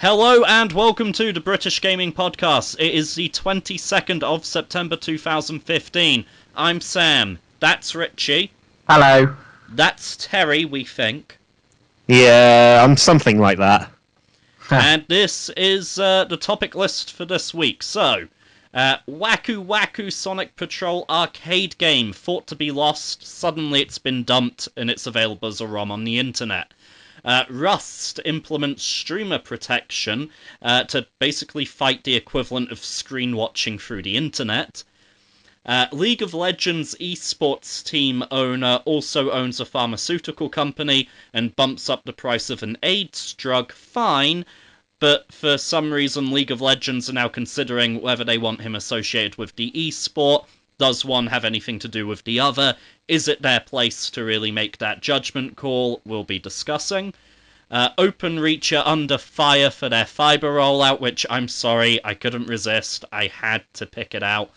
Hello and welcome to the British Gaming Podcast. It is the 22nd of September 2015. I'm Sam. That's Richie. Hello. That's Terry, we think. Yeah, I'm something like that. And this is the topic list for this week. So, Waku Waku Sonic Patrol arcade game thought to be lost. Suddenly it's been dumped and it's available as a ROM on the internet. Rust implements streamer protection to basically fight the equivalent of screen watching through the internet. League of Legends esports team owner also owns a pharmaceutical company and bumps up the price of an AIDS drug. Fine, but for some reason League of Legends are now considering whether they want him associated with the esport. Does one have anything to do with the other? Is it their place to really make that judgment call? We'll be discussing. OpenReach are under fire for their fiber rollout, which I'm sorry, I couldn't resist. I had to pick it out.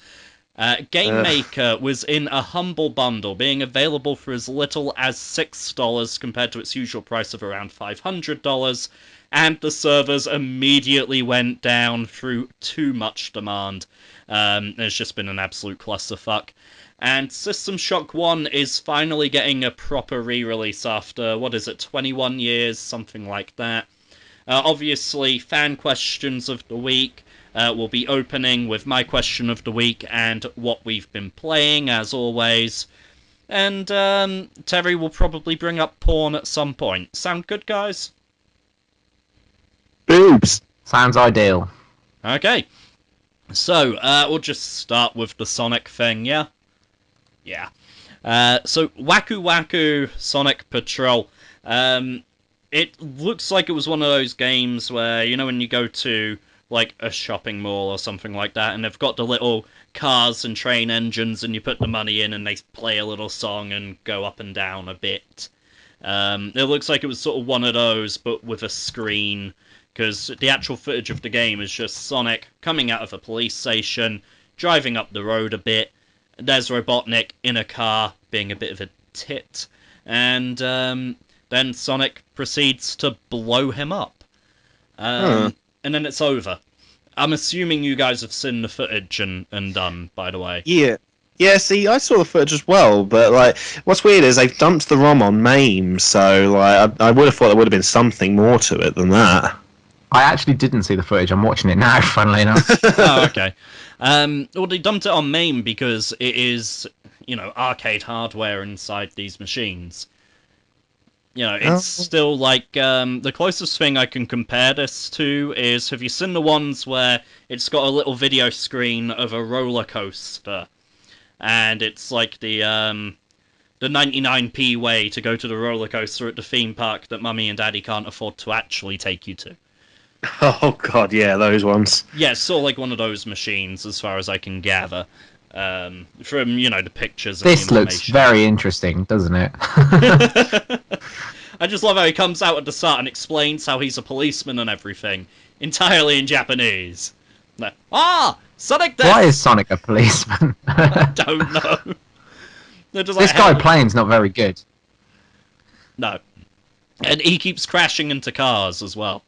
Game Maker was in a humble bundle, being available for as little as $6 compared to its usual price of around $500, and the servers immediately went down through too much demand. It's just been an absolute clusterfuck. And System Shock 1 is finally getting a proper re-release after, 21 years, something like that. Obviously, fan questions of the week will be opening with my question of the week and what we've been playing, as always. And Terry will probably bring up porn at some point. Sound good, guys? Boobs. Sounds ideal. Okay. So, we'll just start with the Sonic thing, yeah? Yeah. So, Waku Waku Sonic Patrol. It looks like it was one of those games where, you know, when you go to, like, a shopping mall or something like that, and they've got the little cars and train engines, and you put the money in, and they play a little song and go up and down a bit. It looks like it was sort of one of those, but with a screen, because the actual footage of the game is just Sonic coming out of a police station, driving up the road a bit. There's Robotnik in a car, being a bit of a tit, and then Sonic proceeds to blow him up. And then it's over. I'm assuming you guys have seen the footage and done, by the way. Yeah, see, I saw the footage as well, but, like, what's weird is they've dumped the ROM on MAME, so, like, I would have thought there would have been something more to it than that. I actually didn't see the footage. I'm watching it now, funnily enough. Oh, okay. Well, they dumped it on MAME because it is, you know, arcade hardware inside these machines. You know, it's still like, the closest thing I can compare this to is, have you seen the ones where it's got a little video screen of a roller coaster? And it's like the 99p way to go to the roller coaster at the theme park that Mummy and Daddy can't afford to actually take you to. Oh, God, yeah, those ones. Yeah, it's sort of like one of those machines, as far as I can gather, from, you know, the pictures and This the looks very interesting, doesn't it? I just love how he comes out at the start and explains how he's a policeman and everything, entirely in Japanese. Like, Sonic there! Why is Sonic a policeman? I don't know. They're just This like, guy playing's not very good. No. And he keeps crashing into cars as well.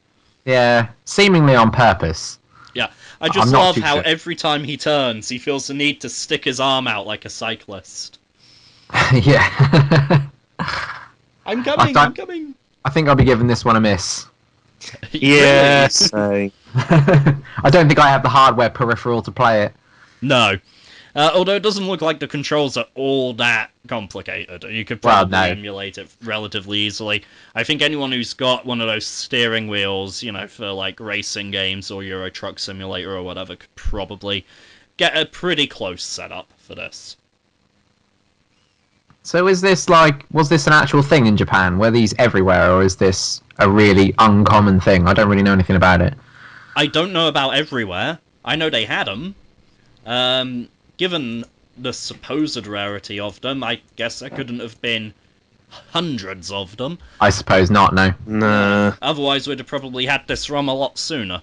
Yeah, seemingly on purpose. Yeah, I just I'm not love too how sure. every time he turns, he feels the need to stick his arm out like a cyclist. Yeah. I'm coming, I'm coming! I think I'll be giving this one a miss. Yeah, Really? so... I don't think I have the hardware peripheral to play it. No. Although it doesn't look like the controls are all that complicated. You could probably emulate it relatively easily. I think anyone who's got one of those steering wheels, you know, for like racing games or Euro Truck Simulator or whatever, could probably get a pretty close setup for this. So is this like, was this an actual thing in Japan? Were these everywhere, or is this a really uncommon thing? I don't really know anything about it. I don't know about everywhere. I know they had them. Given the supposed rarity of them, I guess there couldn't have been hundreds of them. I suppose not, no. Nah. Otherwise, we'd have probably had this ROM a lot sooner.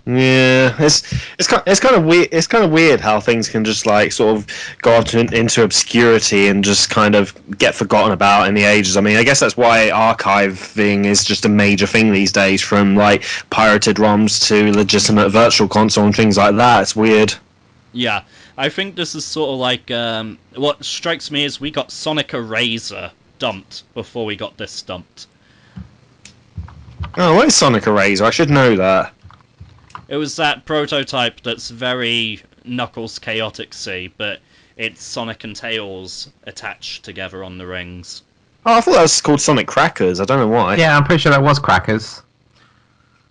Yeah, it's kind of weird. It's kind of weird how things can just like sort of go off into obscurity and just kind of get forgotten about in the ages. I mean, I guess that's why archiving is just a major thing these days, from like pirated ROMs to legitimate virtual console and things like that. It's weird. Yeah, I think this is sort of like what strikes me is we got Sonic Eraser dumped before we got this dumped. Oh, what is Sonic Eraser? I should know that. It was that prototype that's very Knuckles Chaotix-y, but it's Sonic and Tails attached together on the rings. Oh, I thought that was called Sonic Crackers. I don't know why. Yeah, I'm pretty sure that was Crackers.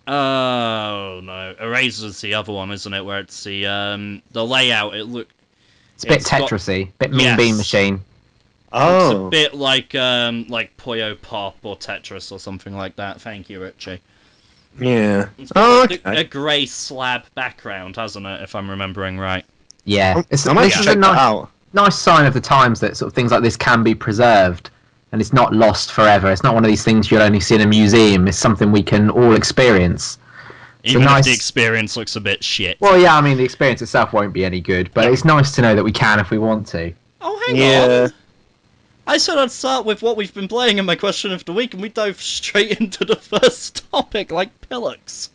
Oh no, Eraser's the other one, isn't it? Where it's the layout. It's a bit Tetris-y, bit Mean Yes. Bean Machine. Oh, It's a bit like Puyo Pop or Tetris or something like that. Thank you, Richie. yeah. It's Oh, got okay. a grey slab background, hasn't it? If I'm remembering right. Yeah, I might this is check a that out. nice sign of the times that sort of things like this can be preserved, and it's not lost forever. It's not one of these things you'll only see in a museum. It's something we can all experience. Even nice- if the experience looks a bit shit. Well, yeah, I mean, the experience itself won't be any good, but it's nice to know that we can if we want to. Oh, hang Yeah. on. I said I'd start with what we've been playing in my question of the week, and we dove straight into the first topic like pillocks.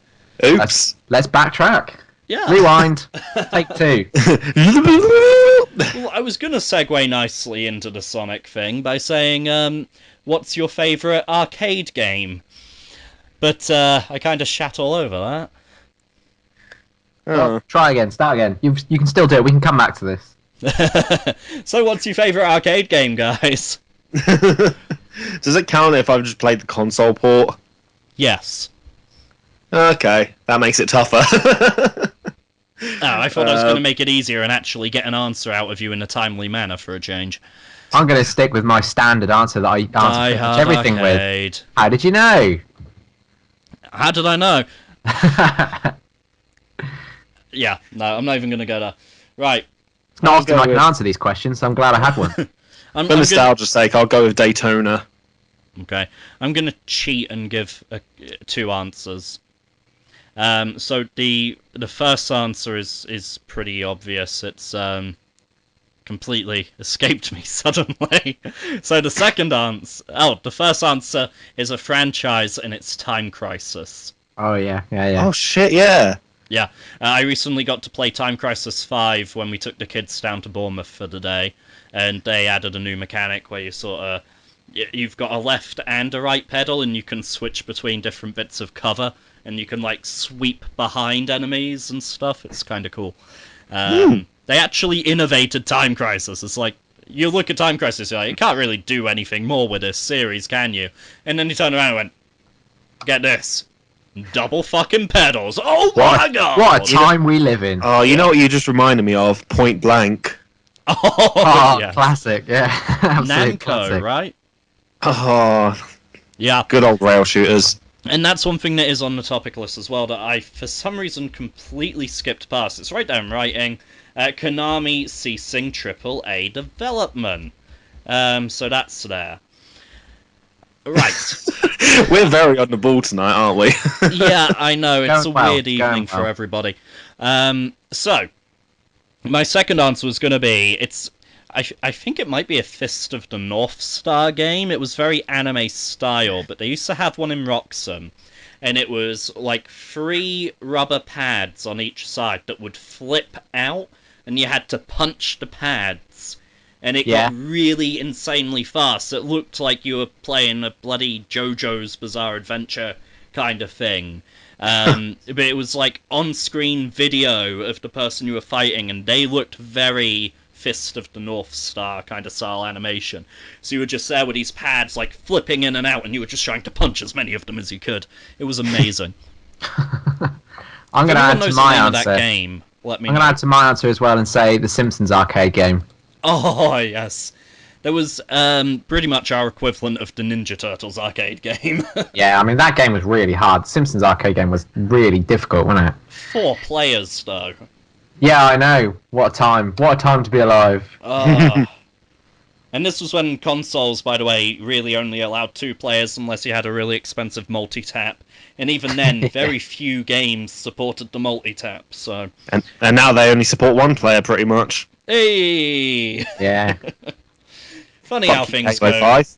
Oops. Let's backtrack. Yeah. Rewind. Take two. Well, I was going to segue nicely into the Sonic thing by saying, what's your favourite arcade game? But I kind of shat all over that. Well, try again. Start again. You can still do it. We can come back to this. So what's your favourite arcade game, guys? Does it count if I've just played the console port? Yes. Okay, that makes it tougher. Oh, I thought I was going to make it easier and actually get an answer out of you in a timely manner for a change. I'm going to stick with my standard answer that I answer Die pretty much Hard everything with. Arcade. How did you know? How did I know? Yeah, no, I'm not even going to go there. Right. It's not I'll often go I can with- answer these questions, so I'm glad I had one. I'm For gonna- nostalgia's sake, I'll go with Daytona. Okay, I'm gonna cheat and give two answers. So the first answer is pretty obvious. It's completely escaped me suddenly. So the second answer, the first answer is a franchise and it's Time Crisis. Oh, yeah. Oh shit, yeah. Yeah, I recently got to play Time Crisis 5 when we took the kids down to Bournemouth for the day, and they added a new mechanic where you've got a left and a right pedal, and you can switch between different bits of cover, and you can like sweep behind enemies and stuff. It's kind of cool. They actually innovated Time Crisis. It's like, you look at Time Crisis, you're like, you can't really do anything more with this series, can you? And then you turn around and went, get this. Double fucking pedals. Oh my god! What a time we live in. Oh, you know what you just reminded me of? Point Blank. Oh, yeah. Classic, yeah. Absolute Namco, classic. right? Oh, Yeah. good old rail shooters. And that's one thing that is on the topic list as well that I, for some reason, completely skipped past. It's right down writing, Konami ceasing AAA development. So that's there. Right. We're very on the ball tonight, aren't we? Yeah, I know. It's Going a well, weird going evening for well. everybody. So, my second answer was going to be, I think it might be a Fist of the North Star game. It was very anime style, but they used to have one in Roxham, and it was like 3 rubber pads on each side that would flip out, and you had to punch the pads. And it got really insanely fast. It looked like you were playing a bloody JoJo's Bizarre Adventure kind of thing. But it was like on-screen video of the person you were fighting, and they looked very Fist of the North Star kind of style animation. So you were just there with these pads like flipping in and out, and you were just trying to punch as many of them as you could. It was amazing. I'm going to add to my answer. That game, let me I'm know. going to add to my answer as well and say the Simpsons arcade game. Oh, yes. There was pretty much our equivalent of the Ninja Turtles arcade game. Yeah, I mean, that game was really hard. Simpsons arcade game was really difficult, wasn't it? 4 players, though. Yeah, I know. What a time. What a time to be alive. And this was when consoles, by the way, really only allowed 2 players unless you had a really expensive multi-tap. And even then, very few games supported the multi-tap, so... And now they only support 1 player, pretty much. Hey! Yeah. Funny Fuck how you, things Halo go. 5.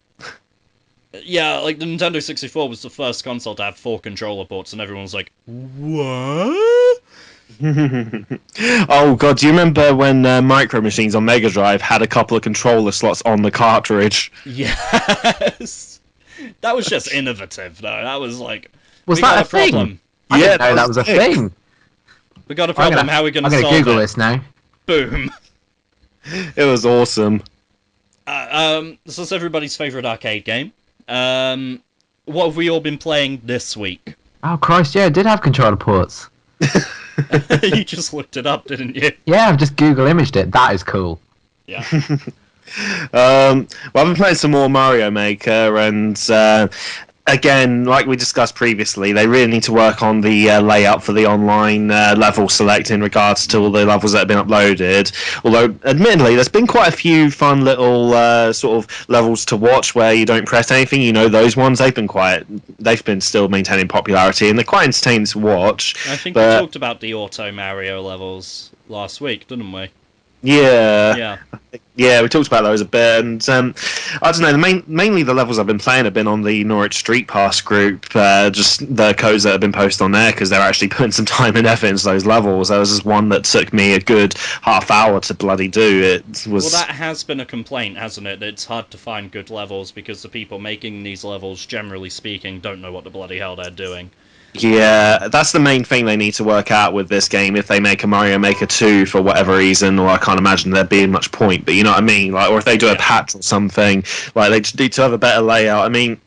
Yeah, like the Nintendo 64 was the first console to have 4 controller ports, and everyone was like, what? Oh god, do you remember when Micro Machines on Mega Drive had a couple of controller slots on the cartridge? Yes! That was just innovative, though. That was like... Was we that got a thing? problem. I Yeah, didn't know that was a sick. thing. We got a problem. How are we going to I'm solve gonna Google it? this now. Boom. It was awesome. This is everybody's favourite arcade game. What have we all been playing this week? Oh Christ, yeah, it did have controller ports. You just looked it up, didn't you? Yeah, I've just Google imaged it. That is cool. Yeah. Well, I've been playing some more Mario Maker, and again, like we discussed previously, they really need to work on the layout for the online level select in regards to all the levels that have been uploaded. Although, admittedly, there's been quite a few fun little sort of levels to watch where you don't press anything. You know, those ones, they've been still maintaining popularity, and they're quite entertaining to watch. I think But- we talked about the Auto Mario levels last week, didn't we? Yeah. Yeah. We talked about those a bit, and I don't know. Mainly the levels I've been playing have been on the Norwich Street Pass group. Just the codes that have been posted on there because they're actually putting some time and effort into those levels. There was just one that took me a good half hour to bloody do. It was. Well, that has been a complaint, hasn't it? That it's hard to find good levels because the people making these levels, generally speaking, don't know what the bloody hell they're doing. Yeah, that's the main thing they need to work out with this game. If they make a Mario Maker 2 for whatever reason, or I can't imagine there being much point, but you know what I mean? Like, or if they do a patch or something, like they just need to have a better layout. I mean,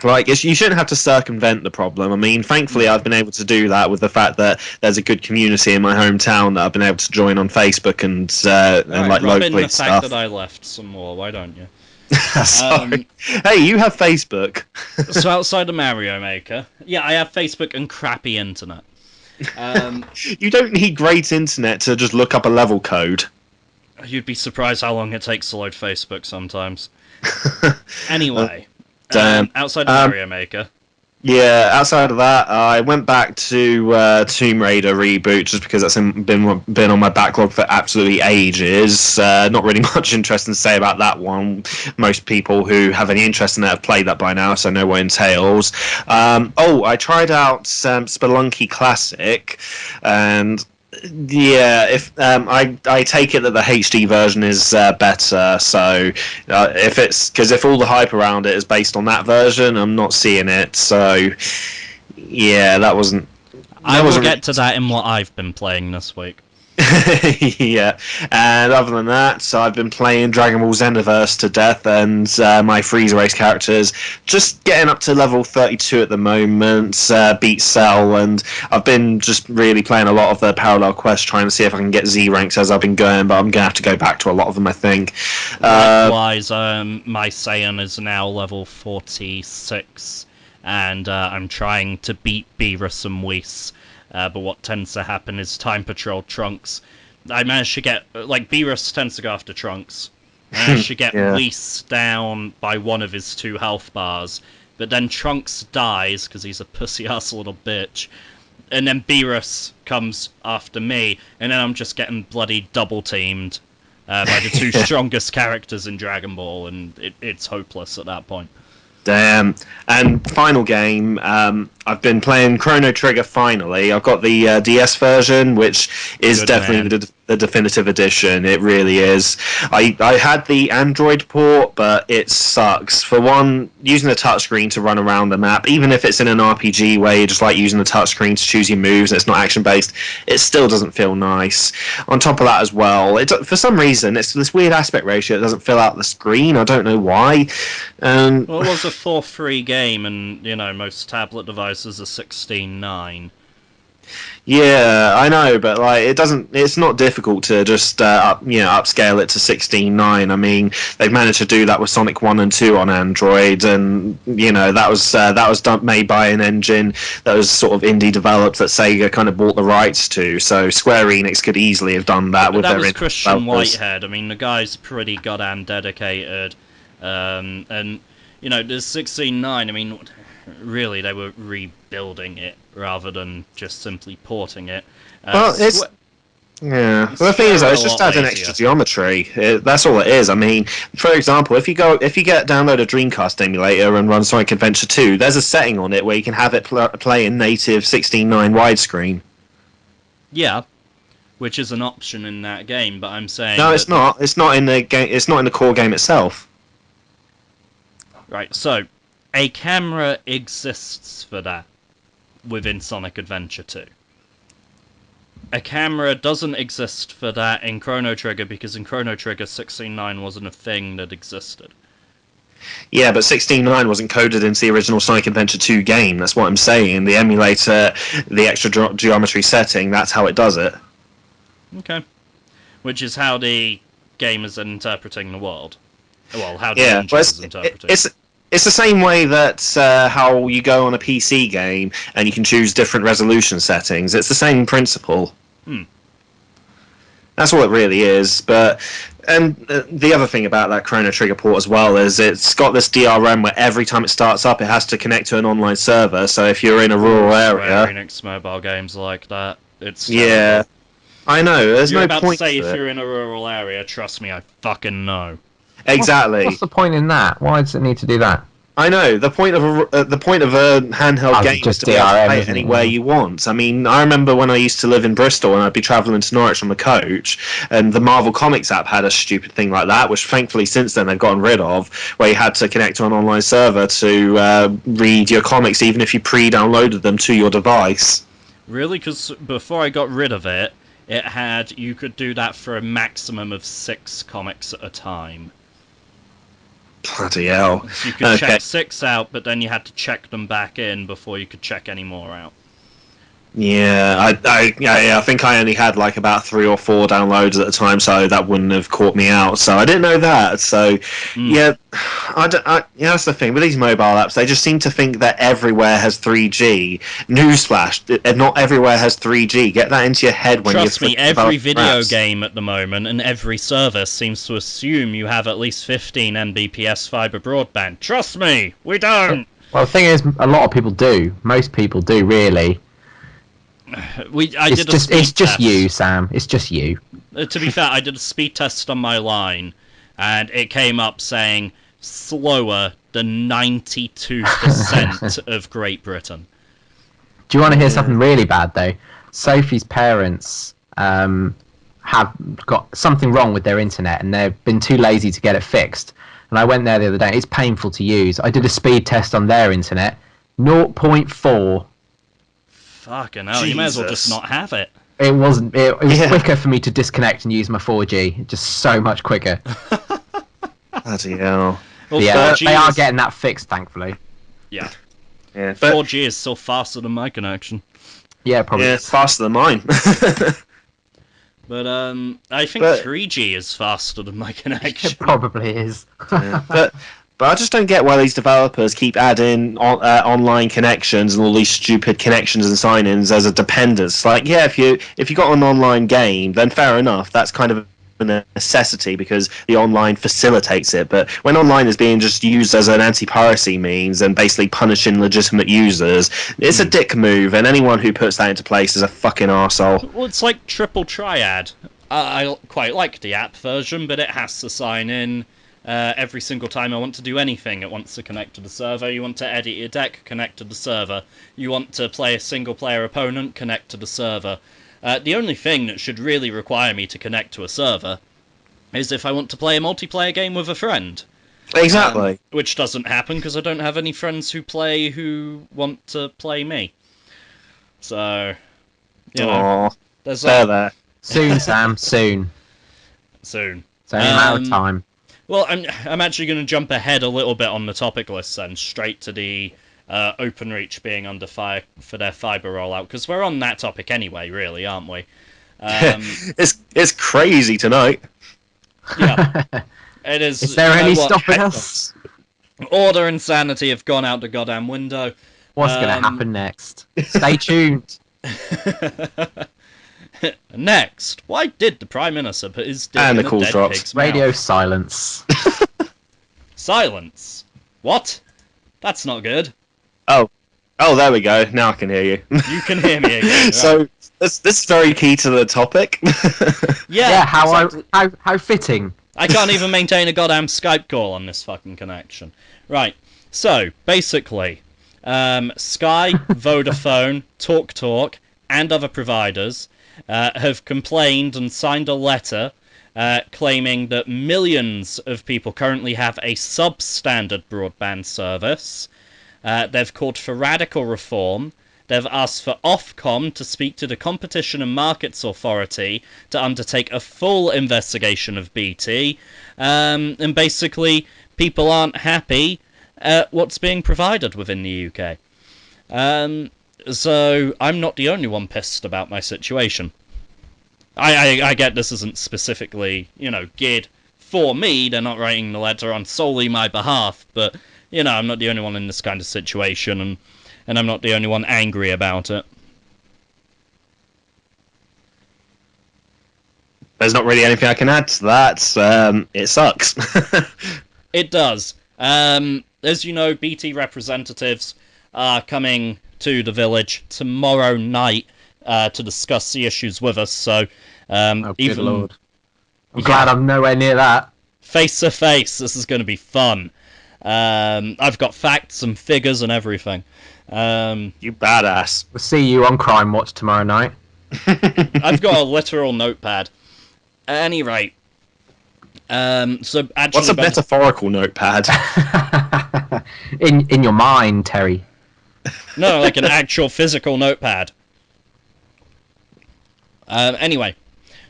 like you shouldn't have to circumvent the problem. I mean, thankfully, I've been able to do that with the fact that there's a good community in my hometown that I've been able to join on Facebook and Right, like rub in locally the fact stuff. that I left some more, why don't you? Sorry. Hey, you have Facebook. So outside of Mario Maker, yeah, I have Facebook and crappy internet. You don't need great internet to just look up a level code. You'd be surprised how long it takes to load Facebook sometimes. Anyway, outside of Mario Maker, Yeah, outside of that, I went back to Tomb Raider reboot just because that's been on my backlog for absolutely ages. Not really much interesting to say about that one. Most people who have any interest in it have played that by now, so know what it entails. I tried out Spelunky Classic, and yeah, if I take it that the HD version is better, so if all the hype around it is based on that version, I'm not seeing it. So yeah, that wasn't. I will get to that in what I've been playing this week. Yeah, and other than that, so I've been playing Dragon Ball Xenoverse to death, and my Frieza race characters just getting up to level 32 at the moment, beat Cell, and I've been just really playing a lot of the parallel quests, trying to see if I can get Z ranks as I've been going, but I'm gonna have to go back to a lot of them, I think. Likewise, my Saiyan is now level 46, and I'm trying to beat Beerus and Whis. But what tends to happen is Time Patrol Trunks. I managed to get, like, Beerus tends to go after Trunks. I managed to get Yeah. Whis down by one of his 2 health bars. But then Trunks dies, because he's a pussy-ass little bitch. And then Beerus comes after me, and then I'm just getting bloody double-teamed by the 2 strongest characters in Dragon Ball, and it's hopeless at that point. Damn. And final game, I've been playing Chrono Trigger finally. I've got the DS version, which is Good definitely man. the definitive edition. It really is. I had the Android port, but it sucks. For one, using the touchscreen to run around the map, even if it's in an RPG where you just like using the touchscreen to choose your moves and it's not action-based, it still doesn't feel nice. On top of that as well, for some reason, it's this weird aspect ratio that doesn't fill out the screen. I don't know why. Well, it was a 4:3 game, and, you know, most tablet devices are 16:9. Yeah, I know, but like it doesn't. It's not difficult to just upscale it to 16:9. I mean, they've managed to do that with Sonic 1 and 2 on Android, and that was made by an engine that was sort of indie developed that Sega kind of bought the rights to. So Square Enix could easily have done that with that their was Christian developers. Whitehead. I mean, the guy's pretty goddamn dedicated, and there's 16:9. I mean, really, they were rebuilding it rather than just simply porting it. Well, it's yeah. Well, the thing is, though, it's just adding extra geometry. That's all it is. I mean, for example, if you download a Dreamcast emulator and run Sonic Adventure 2, there's a setting on it where you can have it play in native 16:9 widescreen. Yeah, which is an option in that game. But I'm saying no, it's not. It's not in the game. It's not in the core game itself. Right. So, a camera exists for that within Sonic Adventure 2. A camera doesn't exist for that in Chrono Trigger because in Chrono Trigger 16:9 wasn't a thing that existed. Yeah, but 16:9 wasn't coded into the original Sonic Adventure 2 game. That's what I'm saying. The emulator, the extra geometry setting, that's how it does it. Okay. Which is how the game is interpreting the world. Well, how the engine is interpreting it. It's the same way that how you go on a PC game and you can choose different resolution settings. It's the same principle. That's all it really is. And the other thing about that Chrono Trigger port as well is it's got this DRM where every time it starts up, it has to connect to an online server. So if you're in a rural area, Enix mobile games like that, it's yeah. I know. There's you're no point. To say if you're in a rural area, trust me, I fucking know. Exactly. What's the point in that? Why does it need to do that? I know the point of a handheld game is to be able to play it anywhere you want. I mean, I remember when I used to live in Bristol and I'd be travelling to Norwich on the coach, and the Marvel Comics app had a stupid thing like that, which thankfully since then they've gotten rid of, where you had to connect to an online server to read your comics, even if you pre-downloaded them to your device. Really? Because before I got rid of it, you could do that for a maximum of 6 comics at a time. Bloody hell. So you could check 6 out, but then you had to check them back in before you could check any more out. Yeah, I think I only had like about 3 or 4 downloads at the time, so that wouldn't have caught me out. So I didn't know that. So yeah, that's the thing with these mobile apps. They just seem to think that everywhere has 3G. Newsflash: not everywhere has 3G. Get that into your head when Trust me, every video game at the moment and every service seems to assume you have at least 15 Mbps fiber broadband. Trust me, we don't. Well, the thing is, a lot of people do. Most people do, really. It's just you, Sam. It's just you. To be fair, I did a speed test on my line, and it came up saying slower than 92% of Great Britain. Do you want to hear something really bad, though? Sophie's parents have got something wrong with their internet, and they've been too lazy to get it fixed. And I went there the other day. It's painful to use. I did a speed test on their internet. 0.4. Fucking hell, you may as well just not have it. It wasn't. It was quicker for me to disconnect and use my 4G. Just so much quicker. Bloody hell. Well, yeah, they are getting that fixed, thankfully. Yeah. But 4G is still faster than my connection. Yeah, probably. Yeah, it's faster than mine. But I think 3G is faster than my connection. It probably is. But I just don't get why these developers keep adding online connections and all these stupid connections and sign-ins as a dependence. Like, yeah, if you got an online game, then fair enough. That's kind of a necessity because the online facilitates it. But when online is being just used as an anti-piracy means and basically punishing legitimate users, it's a dick move. And anyone who puts that into place is a fucking arsehole. Well, it's like Triple Triad. I quite like the app version, but it has to sign in. Every single time I want to do anything, it wants to connect to the server. You want to edit your deck, connect to the server. You want to play a single-player opponent, connect to the server. The only thing that should really require me to connect to a server is if I want to play a multiplayer game with a friend. Exactly. Which doesn't happen because I don't have any friends who want to play me. So, you know, there's there. Soon, Sam. Soon. Soon. It's only a matter of time. Well, I'm actually going to jump ahead a little bit on the topic list then, straight to the OpenReach being under fire for their fibre rollout, because we're on that topic anyway, really, aren't we? It's crazy tonight. Yeah, it is. Is there you know any what? stopping us? Order and sanity have gone out the goddamn window. What's going to happen next? Stay tuned. Next, why did the Prime Minister put his dick And in the a calls dead dropped. pig's Radio mouth? silence. Silence. What? That's not good. Oh, there we go. Now I can hear you. You can hear me again. Right. So this is very key to the topic. Yeah, exactly. how fitting. I can't even maintain a goddamn Skype call on this fucking connection. Right, so, basically, Sky, Vodafone, TalkTalk, and other providers have complained and signed a letter claiming that millions of people currently have a substandard broadband service. They've called for radical reform. They've asked for Ofcom to speak to the Competition and Markets Authority to undertake a full investigation of BT. And basically, people aren't happy at what's being provided within the UK. So I'm not the only one pissed about my situation. I get this isn't specifically, geared for me. They're not writing the letter on solely my behalf, but, I'm not the only one in this kind of situation, and I'm not the only one angry about it. There's not really anything I can add to that. It sucks. It does. As you know, BT representatives are coming to the village tomorrow night to discuss the issues with us. So, Good Lord. I'm glad I'm nowhere near that. Face to face, this is going to be fun. I've got facts and figures and everything. You badass. We'll see you on Crime Watch tomorrow night. I've got a literal notepad. At any rate, so actually, What's a metaphorical notepad? in your mind, Terry. No, like an actual physical notepad. Anyway,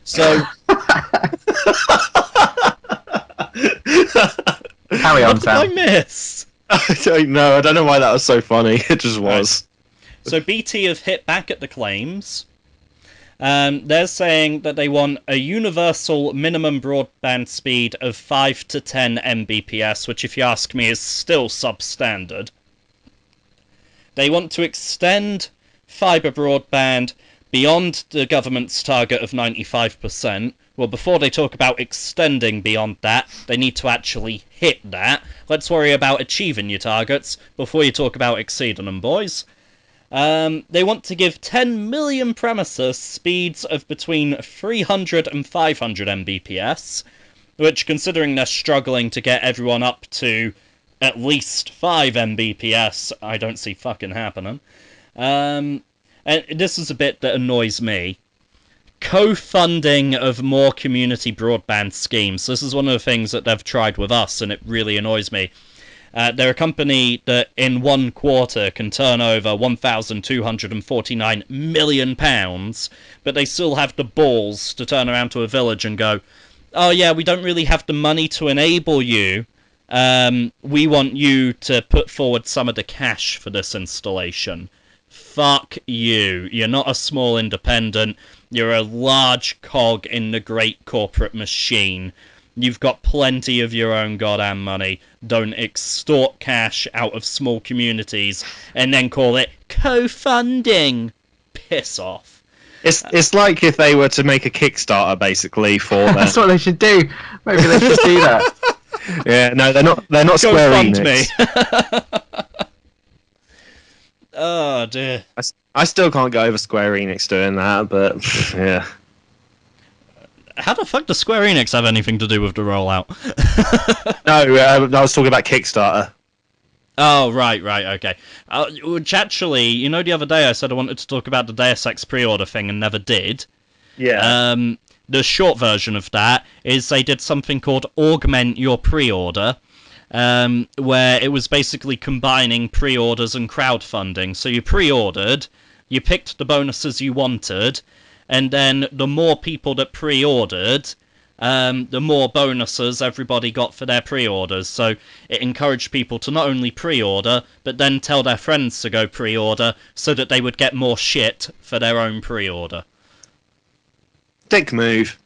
so Carry on, what did I Sam. miss? I don't know. I don't know why that was so funny. It just was. So BT have hit back at the claims. They're saying that they want a universal minimum broadband speed of 5 to 10 Mbps, which, if you ask me, is still substandard. They want to extend fibre broadband beyond the government's target of 95%. Well, before they talk about extending beyond that, they need to actually hit that. Let's worry about achieving your targets before you talk about exceeding them, boys. They want to give 10 million premises speeds of between 300 and 500 Mbps, which, considering they're struggling to get everyone up to at least 5 Mbps, I don't see fucking happening. And this is a bit that annoys me. Co-funding of more community broadband schemes. This is one of the things that they've tried with us, and it really annoys me. They're a company that in one quarter can turn over £1,249 million, but they still have the balls to turn around to a village and go, oh yeah, we don't really have the money to enable you. We want you to put forward some of the cash for this installation. Fuck you. You're not a small independent. You're a large cog in the great corporate machine. You've got plenty of your own goddamn money. Don't extort cash out of small communities and then call it co-funding. Piss off. It's like if they were to make a Kickstarter, basically, for that. That's what they should do. Maybe they should do that. Yeah, no, they're not Square Go fund Enix. me. Oh dear. I still can't get over Square Enix doing that, but yeah. How the fuck does Square Enix have anything to do with the rollout? No, I was talking about Kickstarter. Oh, right, okay. Which actually, the other day I said I wanted to talk about the Deus Ex pre-order thing and never did. Yeah. The short version of that is they did something called Augment Your Pre-Order, where it was basically combining pre-orders and crowdfunding. So you pre-ordered, you picked the bonuses you wanted, and then the more people that pre-ordered, the more bonuses everybody got for their pre-orders. So it encouraged people to not only pre-order, but then tell their friends to go pre-order so that they would get more shit for their own pre-order. Dick move.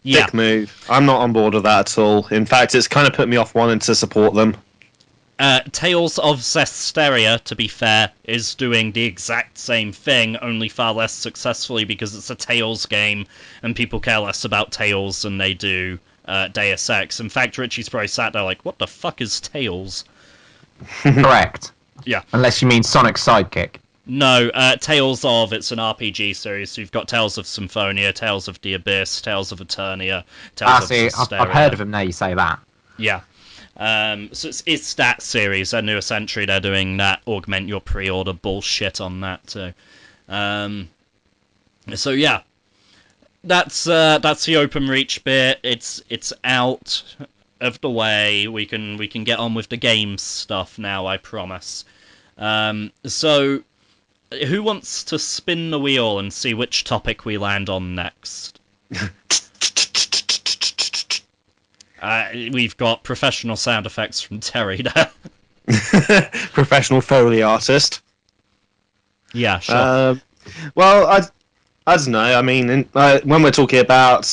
Yeah. Dick move. I'm not on board with that at all. In fact, it's kind of put me off wanting to support them. Tales of Zestiria, to be fair, is doing the exact same thing, only far less successfully because it's a Tales game, and people care less about Tales than they do Deus Ex. In fact, Richie's probably sat there like, what the fuck is Tales? Correct. Yeah. Unless you mean Sonic's sidekick. No, Tales of, it's an RPG series, so you've got Tales of Symphonia, Tales of the Abyss, Tales of Eternia, Tales of Zestiria. I've heard of him now, you say that. Yeah. So it's that series. Their newest entry, they're doing that augment your pre-order bullshit on that too. So yeah, that's the Open Reach bit. It's out of the way. We can get on with the game stuff now, I promise. So who wants to spin the wheel and see which topic we land on next? We've got professional sound effects from Terry there. Professional Foley artist. Yeah, sure. Well, I don't know. I mean, when we're talking about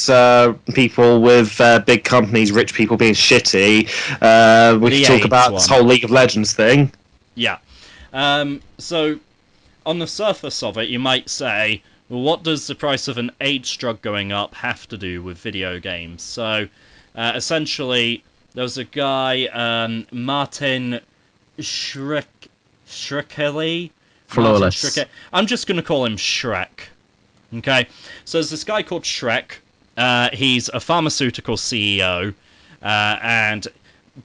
people with big companies, rich people being shitty, we can talk about this whole League of Legends thing. Yeah. So, on the surface of it, you might say, well, what does the price of an AIDS drug going up have to do with video games? So, essentially, there was a guy, Martin Shkreli. Flawless. I'm just going to call him Shrek. Okay? So there's this guy called Shrek. He's a pharmaceutical CEO, and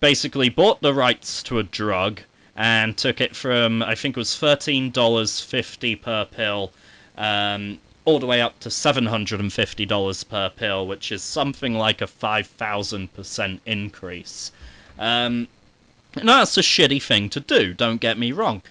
basically bought the rights to a drug and took it from, I think it was $13.50 per pill, all the way up to $750 per pill, which is something like a 5,000% increase. Now, that's a shitty thing to do, don't get me wrong.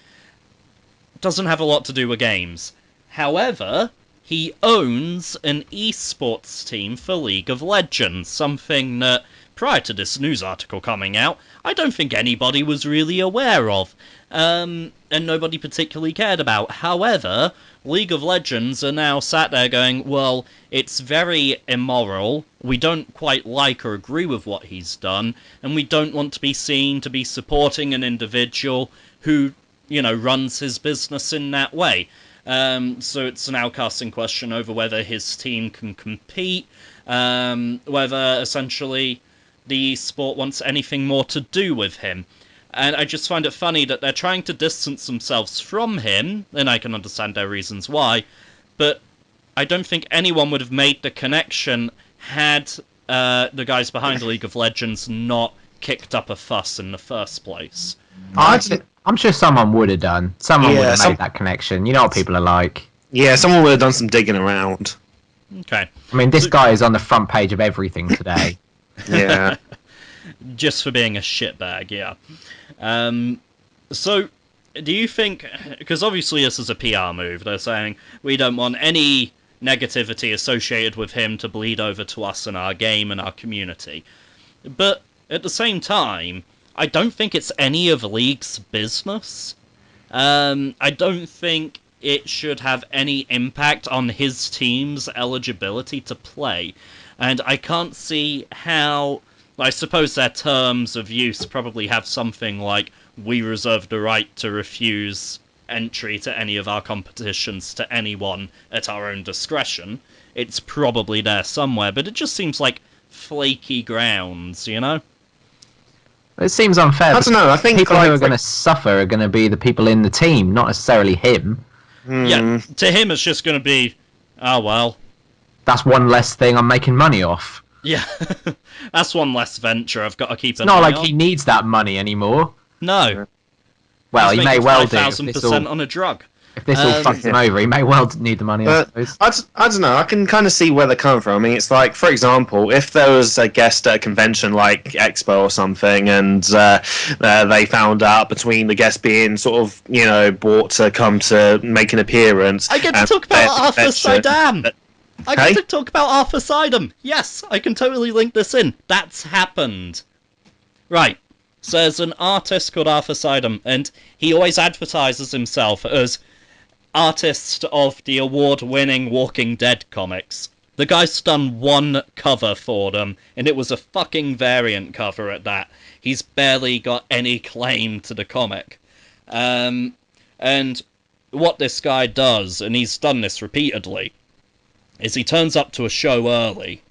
It doesn't have a lot to do with games. However, he owns an esports team for League of Legends, something that, prior to this news article coming out, I don't think anybody was really aware of, and nobody particularly cared about. However, League of Legends are now sat there going, well, it's very immoral, we don't quite like or agree with what he's done, and we don't want to be seen to be supporting an individual who, you know, runs his business in that way. So it's now casting question over whether his team can compete, whether essentially the sport wants anything more to do with him. And I just find it funny that they're trying to distance themselves from him, and I can understand their reasons why, but I don't think anyone would have made the connection had the guys behind League of Legends not kicked up a fuss in the first place. I'm sure someone would have done. Someone would have made that connection. You know what people are like. Yeah, someone would have done some digging around. Okay. I mean, this guy is on the front page of everything today. Yeah. Just for being a shitbag, yeah. So, do you think... Because obviously this is a PR move. They're saying, we don't want any negativity associated with him to bleed over to us and our game and our community. But, at the same time, I don't think it's any of League's business. I don't think it should have any impact on his team's eligibility to play. And I can't see how... I suppose their terms of use probably have something like, we reserve the right to refuse entry to any of our competitions to anyone at our own discretion. It's probably there somewhere, but it just seems like flaky grounds, you know? It seems unfair. I don't know, I think people who are going to suffer are going to be the people in the team, not necessarily him. Yeah, to him it's just going to be, oh well. That's one less thing I'm making money off. Yeah, that's one less venture I've got to keep an eye on. It's not like on. He needs that money anymore. No. Well, he may well do. 5,000% on a drug. If this all fucks him over, he may well need the money, I suppose. I don't know, I can kind of see where they're coming from. I mean, it's like, for example, if there was a guest at a convention like Expo or something, and they found out between the guests being sort of, you know, bought to come to make an appearance... I get to talk about Arthur Sidam! I get to talk about Arthur Sidem. Yes, I can totally link this in. That's happened. Right. So there's an artist called Arthur Sidem, and he always advertises himself as artist of the award-winning Walking Dead comics. The guy's done one cover for them, and it was a fucking variant cover at that. He's barely got any claim to the comic. And what this guy does, and he's done this repeatedly, is he turns up to a show early,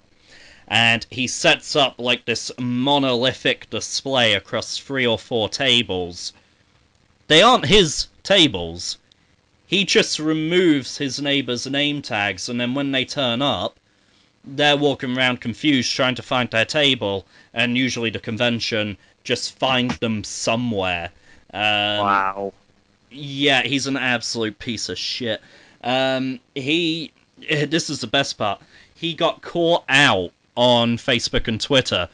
and he sets up like this monolithic display across 3 or 4 tables. They aren't his tables. He just removes his neighbours' name tags, and then when they turn up, they're walking around confused trying to find their table, and usually the convention just find them somewhere. Wow. Yeah, he's an absolute piece of shit. This is the best part. He got caught out on Facebook and Twitter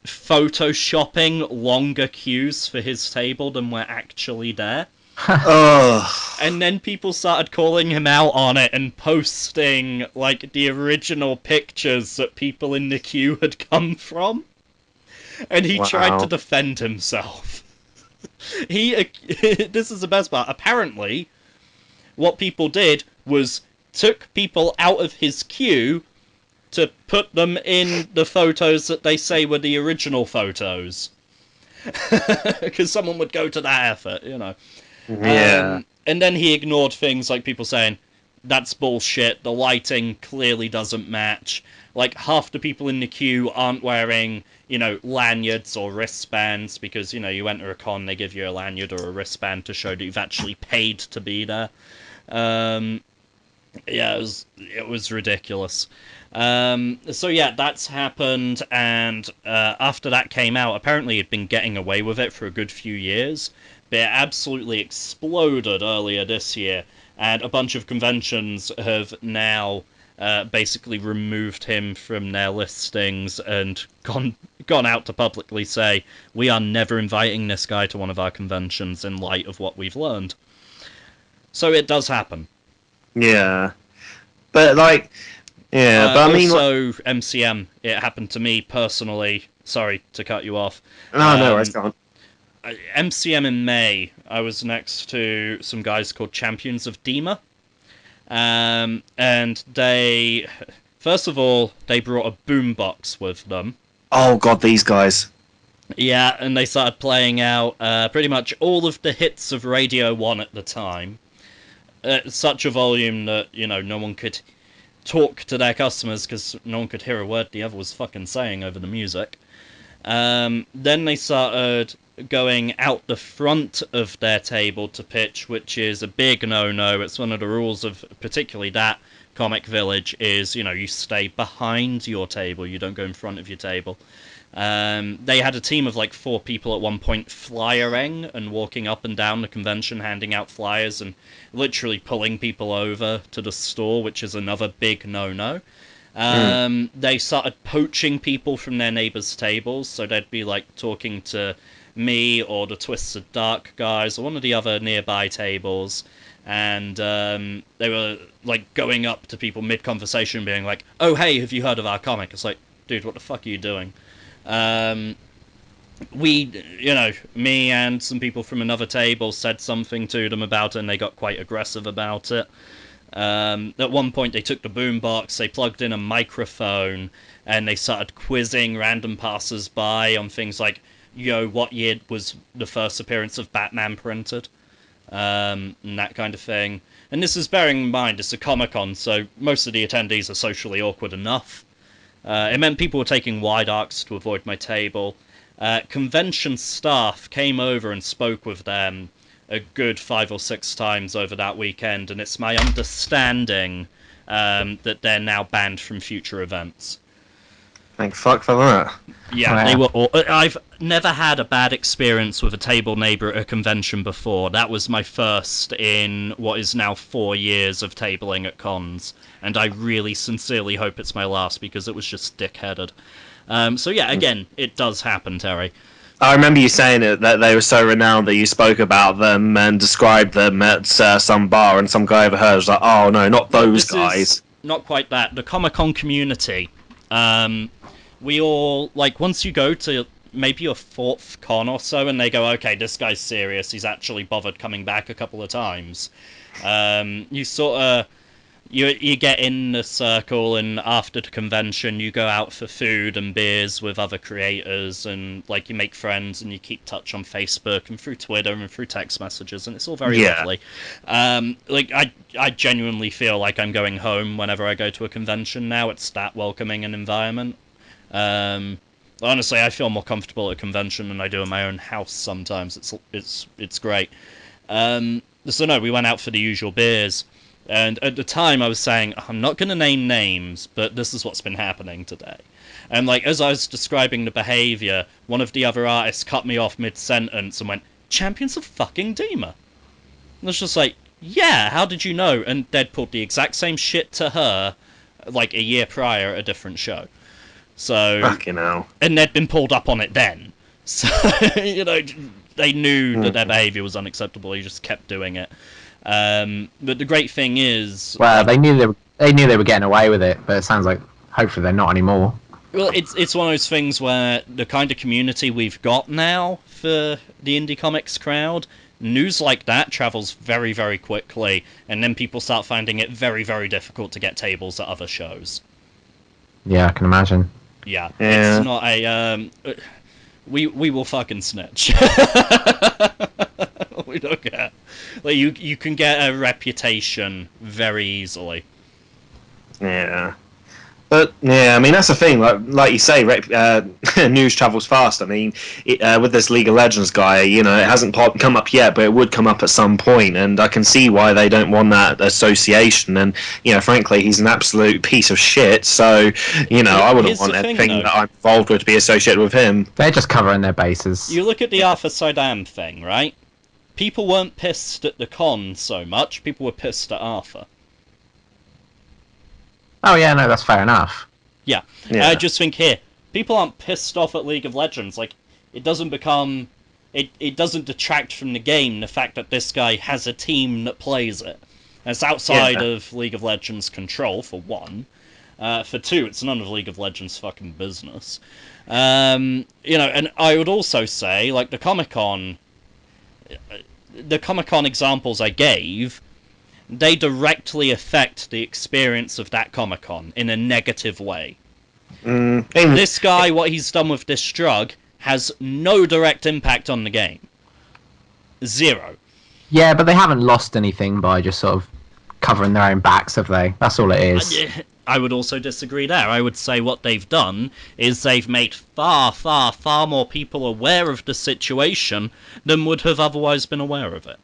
photoshopping longer queues for his table than were actually there. And then people started calling him out on it and posting like the original pictures that people in the queue had come from. And he tried to defend himself. This is the best part. Apparently, what people did was took people out of his queue to put them in the photos that they say were the original photos. Because someone would go to that effort, you know. Yeah. And then he ignored things like people saying, that's bullshit, the lighting clearly doesn't match. Like, half the people in the queue aren't wearing, you know, lanyards or wristbands, because, you know, you enter a con, they give you a lanyard or a wristband to show that you've actually paid to be there. Yeah, it was ridiculous. So yeah, that's happened, and after that came out, apparently he'd been getting away with it for a good few years, but it absolutely exploded earlier this year, and a bunch of conventions have now basically removed him from their listings and gone out to publicly say, we are never inviting this guy to one of our conventions in light of what we've learned. So it does happen. Yeah. But, like, yeah, but I mean... Also, MCM, it happened to me personally. Sorry to cut you off. No, I can't. MCM in May, I was next to some guys called Champions of Dima. And they... First of all, they brought a boombox with them. Oh, God, these guys. Yeah, and they started playing out pretty much all of the hits of Radio 1 at the time. At such a volume that, you know, no one could talk to their customers because no one could hear a word the other was fucking saying over the music. Then they started going out the front of their table to pitch, which is a big no-no. It's one of the rules of particularly that comic village is, you know, you stay behind your table, you don't go in front of your table. They had a team of like 4 people at one point flyering and walking up and down the convention handing out flyers and literally pulling people over to the store, which is another big no-no. They started poaching people from their neighbors' tables, so they'd be like talking to me or the Twisted Dark guys or one of the other nearby tables, and they were like going up to people mid-conversation being like, oh hey, have you heard of our comic? It's like, dude, what the fuck are you doing? Me and some people from another table said something to them about it, and they got quite aggressive about it. At one point, they took the boombox, they plugged in a microphone, and they started quizzing random passers-by on things like, yo, what year was the first appearance of Batman printed? And that kind of thing. And this is bearing in mind, it's a Comic-Con, so most of the attendees are socially awkward enough. It meant people were taking wide arcs to avoid my table. Convention staff came over and spoke with them a good 5 or 6 times over that weekend, and it's my understanding that they're now banned from future events. Thank fuck for that. Yeah, Wow. they were all... I've never had a bad experience with a table neighbour at a convention before. That was my first in what is now 4 years of tabling at cons, and I really sincerely hope it's my last because it was just dick-headed. So yeah, again, it does happen, Terry. I remember you saying it, that they were so renowned that you spoke about them and described them at some bar, and some guy overheard was like, oh no, not those guys. not quite that. The Comic-Con community. We all, like, once you go to maybe your 4th con or so, and they go, okay, this guy's serious, he's actually bothered coming back a couple of times. You sort of, you get in the circle, and after the convention, you go out for food and beers with other creators, and, like, you make friends, and you keep touch on Facebook and through Twitter and through text messages, and it's all very lovely. Like, I genuinely feel like I'm going home whenever I go to a convention now. It's that welcoming an environment. Honestly, I feel more comfortable at a convention than I do in my own house sometimes. It's great. So no, we went out for the usual beers, and at the time I was saying, I'm not going to name names, but this is what's been happening today. And, like, as I was describing the behaviour, one of the other artists cut me off mid-sentence and went, "Champions of fucking Dima." And I was just like, yeah, how did you know? And they'd pulled the exact same shit to her, like, a year prior at a different show. So, fucking hell. And they'd been pulled up on it then. So, you know, they knew that their behaviour was unacceptable. You just kept doing it. But the great thing is, well, they knew they were getting away with it, but it sounds like hopefully they're not anymore. Well, it's one of those things where the kind of community we've got now for the indie comics crowd, news like that travels very, very quickly, and then people start finding it very, very difficult to get tables at other shows. Yeah, I can imagine. Yeah. It's not a we will fucking snitch. We don't care. Like, you can get a reputation very easily. Yeah. But yeah, I mean, that's the thing. Like you say, news travels fast. I mean, with this League of Legends guy, you know, it hasn't come up yet, but it would come up at some point, and I can see why they don't want that association. And, you know, frankly, he's an absolute piece of shit. So, you know, I wouldn't want anything that I'm involved with to be associated with him. They're just covering their bases. You look at the Arthur Sidam thing, right? People weren't pissed at the con so much. People were pissed at Arthur. Oh yeah, no, that's fair enough. Yeah. I just think here, people aren't pissed off at League of Legends. Like, it doesn't become... It doesn't detract from the game, the fact that this guy has a team that plays it. And it's outside of League of Legends' control, for one. For two, it's none of League of Legends' fucking business. You know, and I would also say, like, the Comic-Con examples I gave, they directly affect the experience of that Comic-Con in a negative way. This guy, what he's done with this drug, has no direct impact on the game. Zero. Yeah, but they haven't lost anything by just sort of covering their own backs, have they? That's all it is. I would also disagree there. I would say what they've done is they've made far, far, far more people aware of the situation than would have otherwise been aware of it.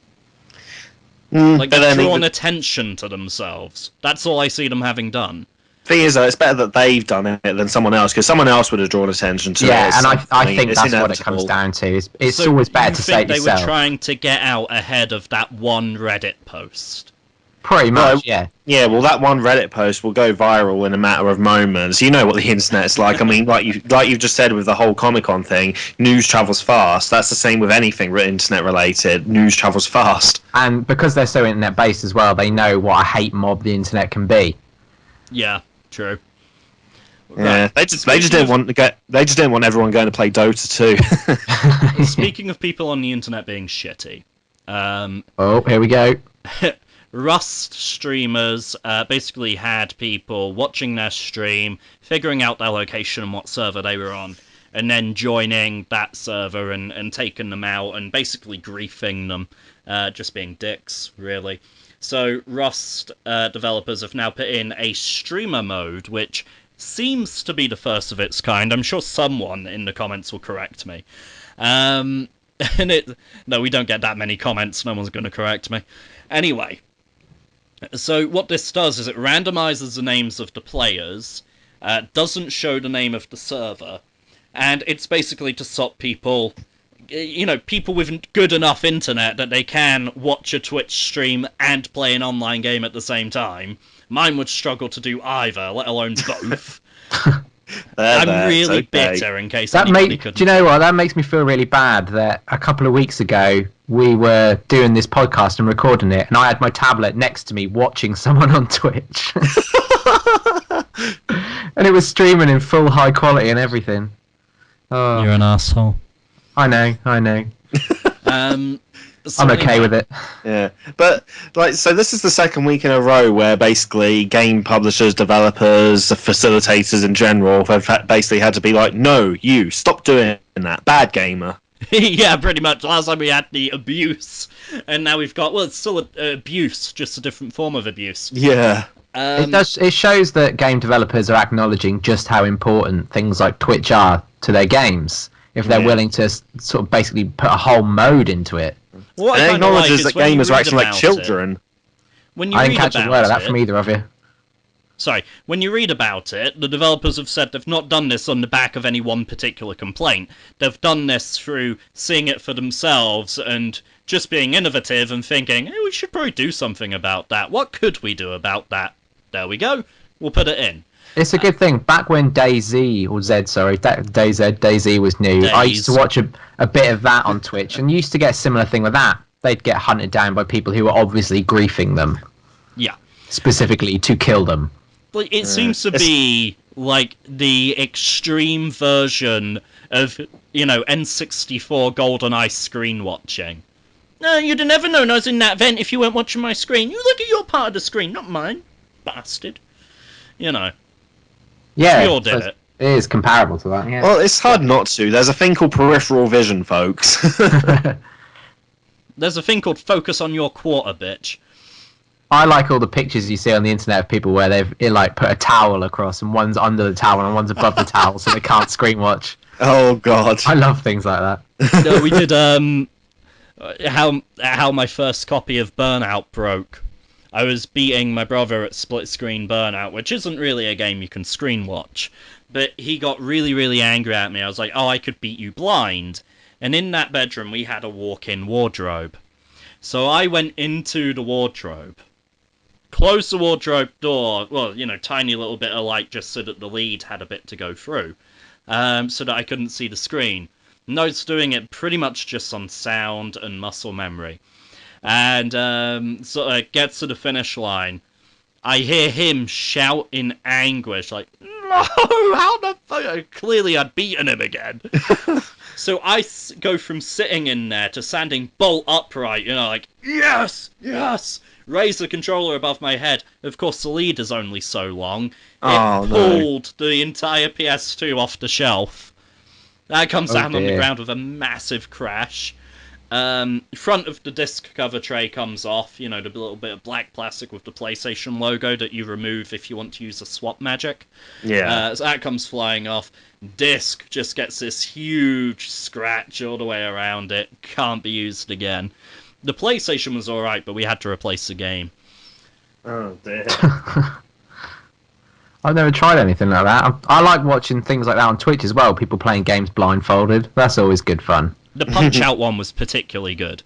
Like, they've drawn attention to themselves. That's all I see them having done. Thing is, though, it's better that they've done it than someone else, because someone else would have drawn attention to it. Yeah, and I think that's what it comes down to. It's So always better you to think say it they yourself. were trying to get out ahead of that one Reddit post? Pretty much, yeah. Yeah, well, that one Reddit post will go viral in a matter of moments. You know what the internet's like. I mean, like you've just said with the whole Comic-Con thing, news travels fast. That's the same with anything internet-related. News travels fast. And because they're so internet-based as well, they know what a hate mob the internet can be. Yeah, true. Yeah, Right. they just didn't want to get. They just didn't want everyone going to play Dota 2. Speaking of people on the internet being shitty, Oh, here we go. Rust streamers basically had people watching their stream, figuring out their location and what server they were on, and then joining that server and taking them out and basically griefing them, just being dicks, really. So Rust developers have now put in a streamer mode, which seems to be the first of its kind. I'm sure someone in the comments will correct me. No, we don't get that many comments. No one's going to correct me. Anyway, so what this does is it randomizes the names of the players, doesn't show the name of the server, and it's basically to stop people, you know, people with good enough internet that they can watch a Twitch stream and play an online game at the same time. Mine would struggle to do either, let alone both. I'm really bitter, in case anybody couldn't. Do you know what? That makes me feel really bad that a couple of weeks ago, we were doing this podcast and recording it, and I had my tablet next to me watching someone on Twitch. And it was streaming in full high quality and everything. Oh, You're an asshole. I know. I'm okay with it. Yeah, but so this is the second week in a row where basically game publishers, developers, facilitators in general have basically had to be like, no, you stop doing that, bad gamer. Yeah, pretty much. Last time we had the abuse, and now we've got, well, it's still abuse, just a different form of abuse. Yeah. It shows that game developers are acknowledging just how important things like Twitch are to their games. If they're willing to sort of basically put a whole mode into it. What it acknowledges that gamers are actually like children. When you I read didn't catch a word of that from either of you. Sorry, when you read about it, the developers have said they've not done this on the back of any one particular complaint. They've done this through seeing it for themselves and just being innovative and thinking, hey, we should probably do something about that. What could we do about that? There we go. We'll put it in. It's a good thing. Back when DayZ was new, I used to watch a bit of that on Twitch and used to get a similar thing with that. They'd get hunted down by people who were obviously griefing them. Yeah. Specifically to kill them. Like, it seems to be like the extreme version of, N64 GoldenEye screen watching. No, you'd have never known I was in that vent if you weren't watching my screen. You look at your part of the screen, not mine, bastard. Yeah, we all did it. It is comparable to that. Yeah. Well, it's hard not to. There's a thing called peripheral vision, folks. There's a thing called focus on your quarter, bitch. I like all the pictures you see on the internet of people where they've put a towel across and one's under the towel and one's above the towel so they can't screen watch. Oh god. I love things like that. No, we did how my first copy of Burnout broke. I was beating my brother at split screen Burnout, which isn't really a game you can screen watch. But he got really, really angry at me. I was like, oh, I could beat you blind. And in that bedroom we had a walk-in wardrobe. So I went into the wardrobe, closed the wardrobe door, well, tiny little bit of light just so that the lead had a bit to go through, so that I couldn't see the screen. And I was doing it pretty much just on sound and muscle memory. And so it gets to the finish line. I hear him shout in anguish, like, no, how the fuck? Clearly I'd beaten him again. So I go from sitting in there to standing bolt upright, like, yes, yes, raise the controller above my head. Of course, the lead is only so long. It pulled the entire PS2 off the shelf. That comes down on the ground with a massive crash. Front of the disc cover tray comes off, the little bit of black plastic with the PlayStation logo that you remove if you want to use a swap magic. Yeah. So that comes flying off. Disc just gets this huge scratch all the way around it. Can't be used again. The PlayStation was alright, but we had to replace the game. Oh dear. I've never tried anything like that. I like watching things like that on Twitch as well. People playing games blindfolded. That's always good fun. The Punch-Out one was particularly good.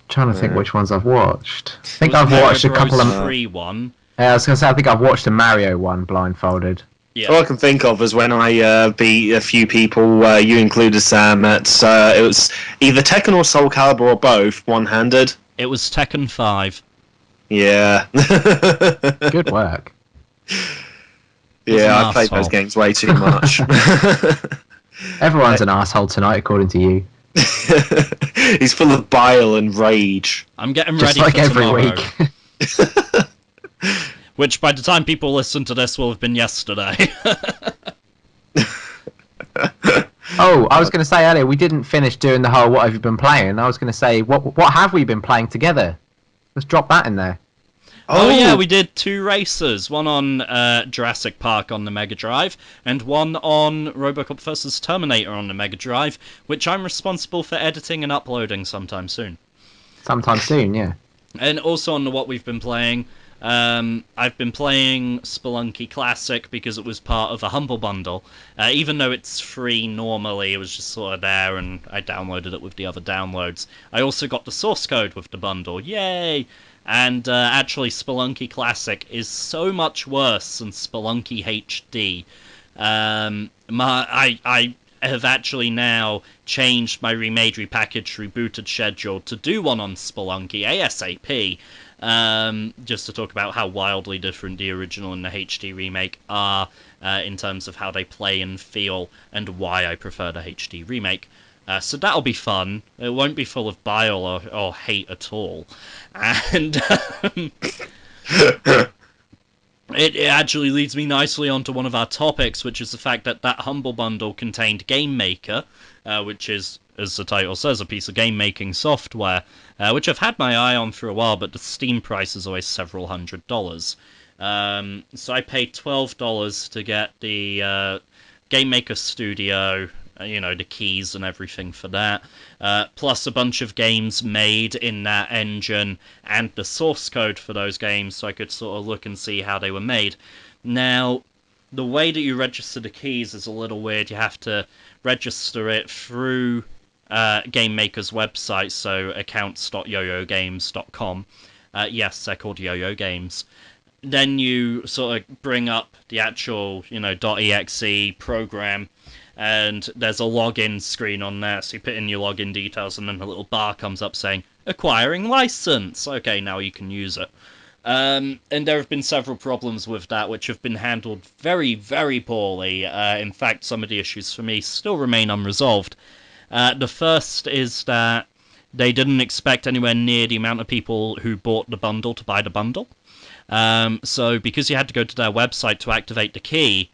Trying to think which ones I've watched. I think I've watched a couple of... free one. Yeah, I was going to say, I think I've watched a Mario one blindfolded. Yeah. All I can think of is when I beat a few people, you included, Sam, at it was either Tekken or Soul Calibur or both, one-handed. It was Tekken 5. Yeah. Good work. Yeah, I played those games way too much. Everyone's an asshole tonight, according to you. He's full of bile and rage. I'm getting Just ready like for every tomorrow. week. Which, by the time people listen to this, will have been yesterday. Oh, I was going to say earlier, we didn't finish doing the whole what have you been playing. I was going to say, what have we been playing together? Let's drop that in there. Oh yeah, we did 2 races. One on Jurassic Park on the Mega Drive, and one on Robocop vs. Terminator on the Mega Drive, which I'm responsible for editing and uploading sometime soon. Sometime soon, yeah. And also on the what we've been playing, I've been playing Spelunky Classic because it was part of a Humble Bundle. Even though it's free normally, it was just sort of there, and I downloaded it with the other downloads. I also got the source code with the bundle. Yay! And actually, Spelunky Classic is so much worse than Spelunky HD. I have actually now changed my remade, repackaged, rebooted schedule to do one on Spelunky ASAP. Just to talk about how wildly different the original and the HD remake are in terms of how they play and feel, and why I prefer the HD remake. So that'll be fun. It won't be full of bile or hate at all. And it actually leads me nicely onto one of our topics, which is the fact that that Humble Bundle contained Game Maker, which is, as the title says, a piece of game-making software, which I've had my eye on for a while, but the Steam price is always several $100s. So I paid $12 to get the Game Maker Studio, the keys and everything for that, plus a bunch of games made in that engine and the source code for those games, so I could sort of look and see how they were made. Now, the way that you register the keys is a little weird. You have to register it through Game Maker's website, so accounts.yoyogames.com. Yes, they're called Yo-Yo Games. Then you sort of bring up the actual, .exe program, and there's a login screen on there, so you put in your login details, and then a little bar comes up saying, acquiring license. Okay, now you can use it. And there have been several problems with that, which have been handled very, very poorly. In fact, some of the issues for me still remain unresolved. The first is that they didn't expect anywhere near the amount of people who bought the bundle to buy the bundle. So because you had to go to their website to activate the key,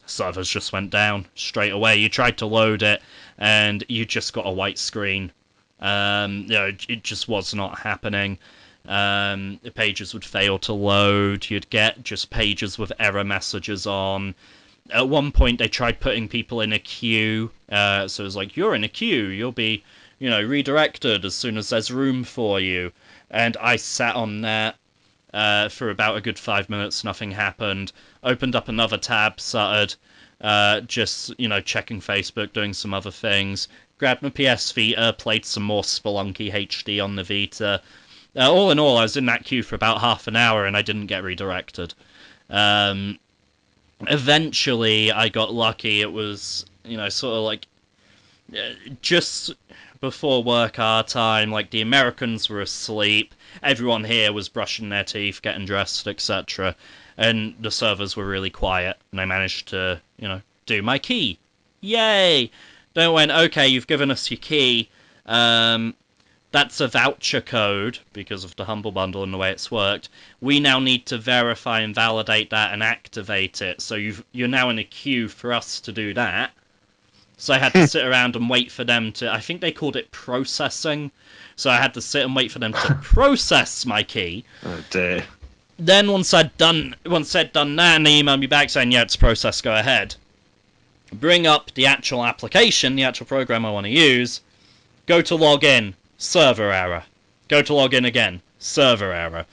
servers just went down straight away. You tried to load it, and you just got a white screen. It just was not happening. The pages would fail to load. You'd get just pages with error messages on. At one point, they tried putting people in a queue. So it was like, you're in a queue. You'll be, redirected as soon as there's room for you. And I sat on that for about a good 5 minutes. Nothing happened. Opened up another tab, started just, checking Facebook, doing some other things. Grabbed my PS Vita, played some more Spelunky HD on the Vita. All in all, I was in that queue for about half an hour, and I didn't get redirected. Eventually, I got lucky. It was, sort of like just before work hour time. Like, the Americans were asleep. Everyone here was brushing their teeth, getting dressed, etc. And the servers were really quiet, and I managed to, do my key. Yay! Then it went, okay, you've given us your key. That's a voucher code, because of the Humble Bundle and the way it's worked. We now need to verify and validate that and activate it. So you're now in a queue for us to do that. So I had to sit around and wait for them to... I think they called it processing. So I had to sit and wait for them to process my key. Oh dear. Then once they'd done that, and they emailed me back saying, yeah, it's processed, go ahead. Bring up the actual application, the actual program I want to use. Go to log in. Server error. Go to log in again. Server error.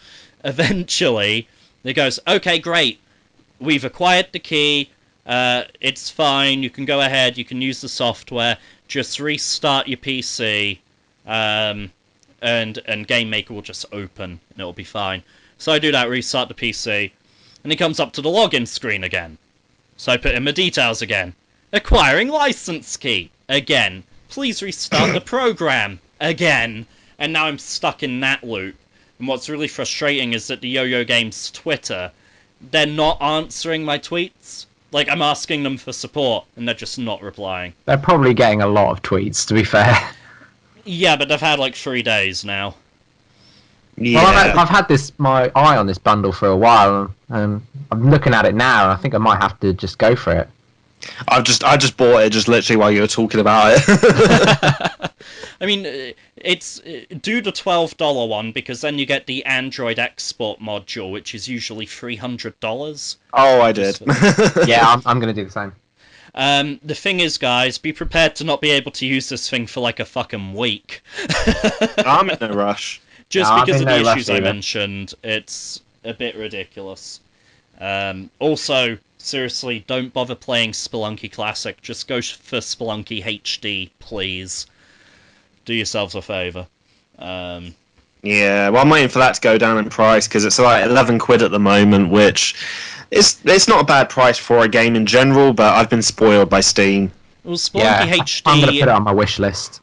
Eventually, it goes, okay, great. We've acquired the key. It's fine. You can go ahead. You can use the software. Just restart your PC. And Game Maker will just open. And it'll be fine. So I do that, restart the PC. And it comes up to the login screen again. So I put in my details again. Acquiring license key. Again. Please restart the program. Again, and now I'm stuck in that loop. And what's really frustrating is that the Yo-Yo Games Twitter, they're not answering my tweets. Like, I'm asking them for support, and they're just not replying. They're probably getting a lot of tweets, to be fair. Yeah, but they've had like 3 days now. Yeah. Well, I've had my eye on this bundle for a while, and I'm looking at it now, and I think I might have to just go for it. I just bought it just literally while you were talking about it. I mean, it's do the $12 one, because then you get the Android export module, which is usually $300. Oh, I did. Yeah, I'm going to do the same. The thing is, guys, be prepared to not be able to use this thing for like a fucking week. I'm in no rush. Just No, because of I'm in the no issues rush I either. mentioned, it's a bit ridiculous. Also, seriously, don't bother playing Spelunky Classic. Just go for Spelunky HD, please. Do yourselves a favour. Yeah, well, I'm waiting for that to go down in price, because it's like 11 quid at the moment, which it's not a bad price for a game in general, but I've been spoiled by Steam. Well, Spelunky Yeah, HD. I'm going to put it on my wish list.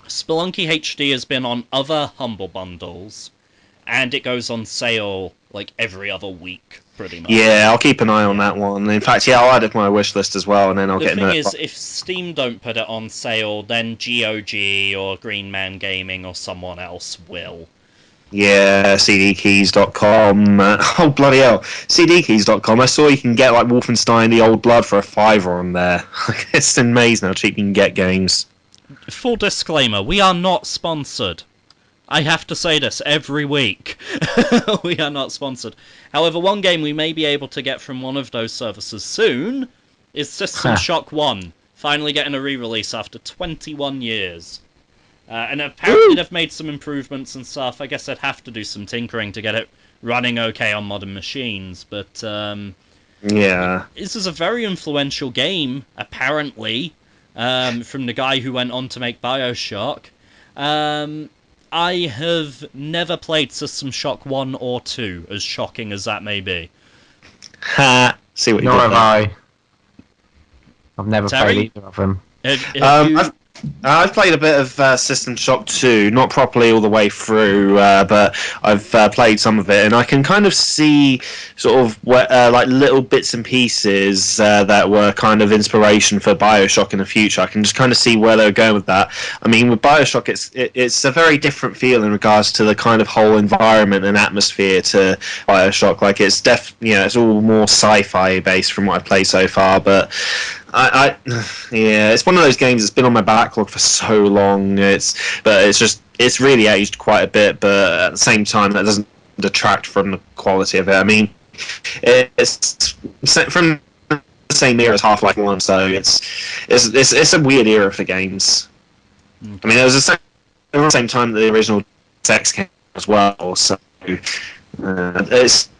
Spelunky HD has been on other Humble Bundles, and it goes on sale like every other week, pretty much. Yeah, I'll keep an eye on that one. In fact, yeah, I'll add it to my wish list as well, and then I'll The get thing notified. is, if Steam don't put it on sale, then GOG or Green Man Gaming or someone else will. Yeah, cdkeys.com. Oh, bloody hell. cdkeys.com. I saw you can get like Wolfenstein The Old Blood for $5 on there. It's amazing how cheap you can get games. Full disclaimer, we are not sponsored. I have to say this every week. We are not sponsored. However, one game we may be able to get from one of those services soon is System Shock 1, finally getting a re-release after 21 years. And apparently they've made some improvements and stuff. I guess they'd have to do some tinkering to get it running okay on modern machines, but Yeah. this is a very influential game, apparently, from the guy who went on to make BioShock. I have never played System Shock 1 or 2, as shocking as that may be. Ha! See what you Nor did have there. I. I've never Terry? played either of them. Have you- I've played a bit of System Shock 2, not properly all the way through, but I've played some of it, and I can kind of see sort of like little bits and pieces that were kind of inspiration for BioShock in the future. I can just kind of see where they're going with that. I mean, with BioShock, it's a very different feel in regards to the kind of whole environment and atmosphere to BioShock. Like it's it's all more sci-fi based from what I've played so far, but. Yeah, it's one of those games that's been on my backlog for so long. It's really aged quite a bit, but at the same time, that doesn't detract from the quality of it. I mean, it's from the same era as Half-Life 1, so it's a weird era for games. I mean, it was the same time that the original Sex came as well, so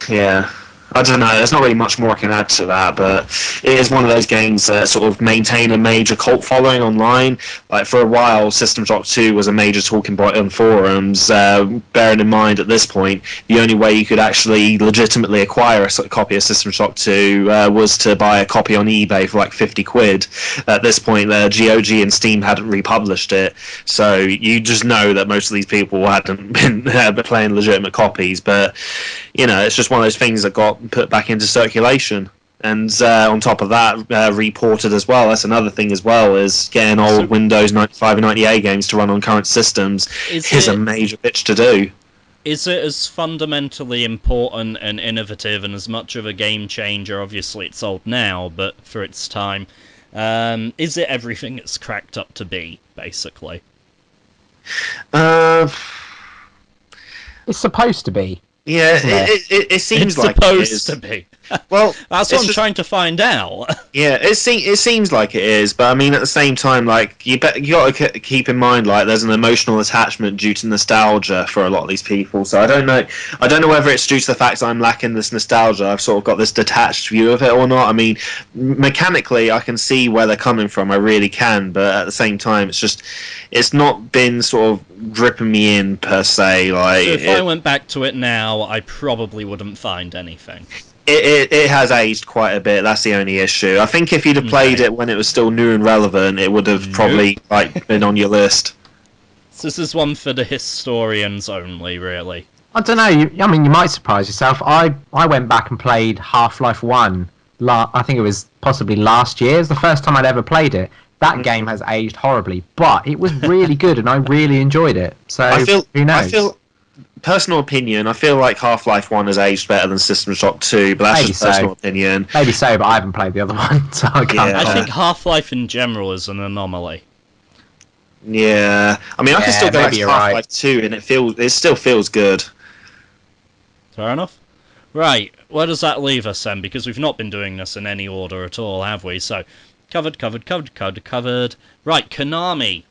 yeah. I don't know, there's not really much more I can add to that, but it is one of those games that sort of maintain a major cult following online. Like, for a while, System Shock 2 was a major talking point on forums, bearing in mind at this point, the only way you could actually legitimately acquire a copy of System Shock 2 was to buy a copy on eBay for like 50 quid. At this point, GOG and Steam hadn't republished it, so you just know that most of these people hadn't been playing legitimate copies, but, you know, it's just one of those things that got put back into circulation, and on top of that, reported as well. That's another thing as well, is getting old Windows 95 and 98 games to run on current systems is a major bitch to do. Is it as fundamentally important and innovative and as much of a game changer? Obviously it's old now, but for its time, is it everything it's cracked up to be, basically? It's supposed to be. Yeah, it seems it's like supposed it is. to be. Well, that's what I'm trying to find out. Yeah, it seems like it is, but I mean, at the same time, like you got to keep in mind, like there's an emotional attachment due to nostalgia for a lot of these people. So I don't know whether it's due to the fact that I'm lacking this nostalgia. I've sort of got this detached view of it or not. I mean, mechanically, I can see where they're coming from. I really can, but at the same time, it's not been sort of gripping me in per se. Like, so if I went back to it now, I probably wouldn't find anything. It has aged quite a bit. That's the only issue. I think if you'd have played it when it was still new and relevant, it would have probably been on your list. So this is one for the historians only, really. I don't know. I mean, you might surprise yourself. I went back and played Half-Life 1. I think it was possibly last year. It's the first time I'd ever played it. That game has aged horribly, but it was really good, and I really enjoyed it. So who knows? Personal opinion, I feel like Half-Life 1 has aged better than System Shock 2, but that's just personal opinion. Maybe so, but I haven't played the other one, so I can't. I think Half-Life in general is an anomaly. Yeah, I mean, I can still go back to Half-Life 2, and it still feels good. Fair enough. Right, where does that leave us then? Because we've not been doing this in any order at all, have we? So, covered. Right, Konami.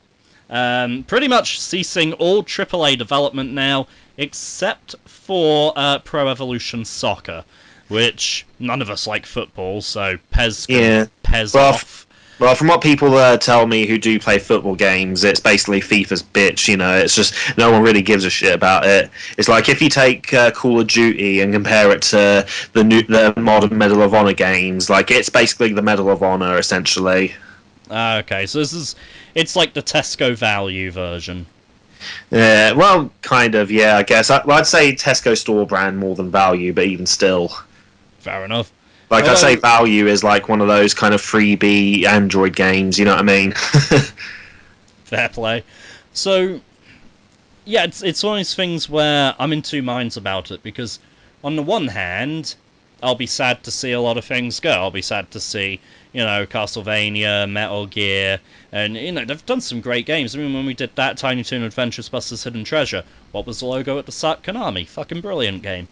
Pretty much ceasing all AAA development now, except for Pro Evolution Soccer, which none of us like football, so Pez off. Well, from what people tell me who do play football games, it's basically FIFA's bitch, you know, it's just no one really gives a shit about it. It's like if you take Call of Duty and compare it to the modern Medal of Honor games, like it's basically the Medal of Honor, essentially. Okay, so it's like the Tesco value version. Yeah, well, kind of, yeah, I guess. I'd say Tesco store brand more than value, but even still. Fair enough. Like, I'd say Although, value is like one of those kind of freebie Android games, you know what I mean? fair play. So, yeah, it's one of those things where I'm in two minds about it, because on the one hand, I'll be sad to see a lot of things go. I'll be sad to see, Castlevania, Metal Gear, and, they've done some great games. I mean, when we did that Tiny Toon Adventures Buster's Hidden Treasure, what was the logo at the start? Konami. Fucking brilliant game.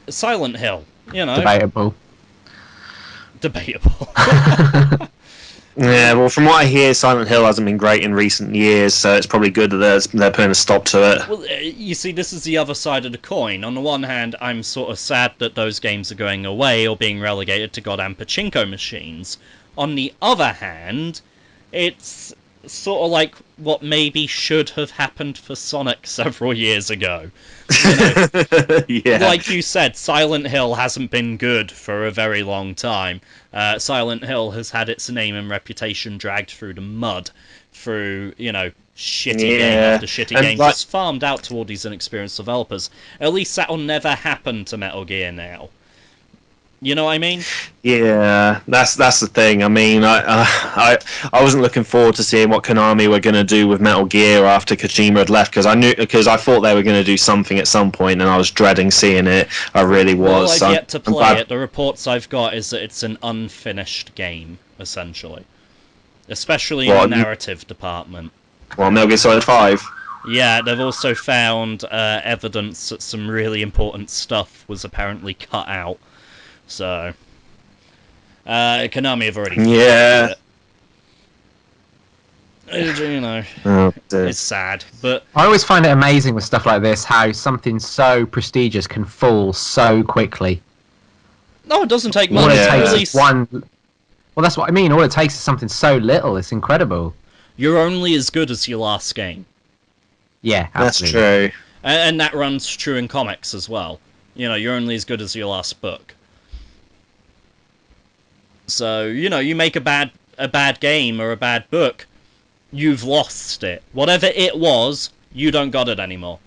Silent Hill, Debatable. Debatable. Yeah, well, from what I hear, Silent Hill hasn't been great in recent years, so it's probably good that they're putting a stop to it. Well, you see, this is the other side of the coin. On the one hand, I'm sort of sad that those games are going away or being relegated to goddamn pachinko machines. On the other hand, it's sort of like what maybe should have happened for Sonic several years ago. Yeah. Like you said, Silent Hill hasn't been good for a very long time. Silent Hill has had its name and reputation dragged through the mud, through, shitty game after shitty game, just farmed out to all these inexperienced developers. At least that'll never happen to Metal Gear now. You know what I mean? Yeah, that's the thing. I mean, I wasn't looking forward to seeing what Konami were going to do with Metal Gear after Kojima had left, because I thought they were going to do something at some point, and I was dreading seeing it. I really was. Well, I've yet to play it. The reports I've got is that it's an unfinished game, essentially, especially in the narrative department. Well, Metal Gear Solid 5. Yeah, they've also found evidence that some really important stuff was apparently cut out. So, Konami have already it. It's sad, but I always find it amazing with stuff like this how something so prestigious can fall so quickly. No, it doesn't take much. All it takes is one. Well, that's what I mean. All it takes is something so little. It's incredible. You're only as good as your last game. Yeah, absolutely. That's true. And that runs true in comics as well. You're only as good as your last book. So, you make a bad game or a bad book, you've lost it. Whatever it was, you don't got it anymore.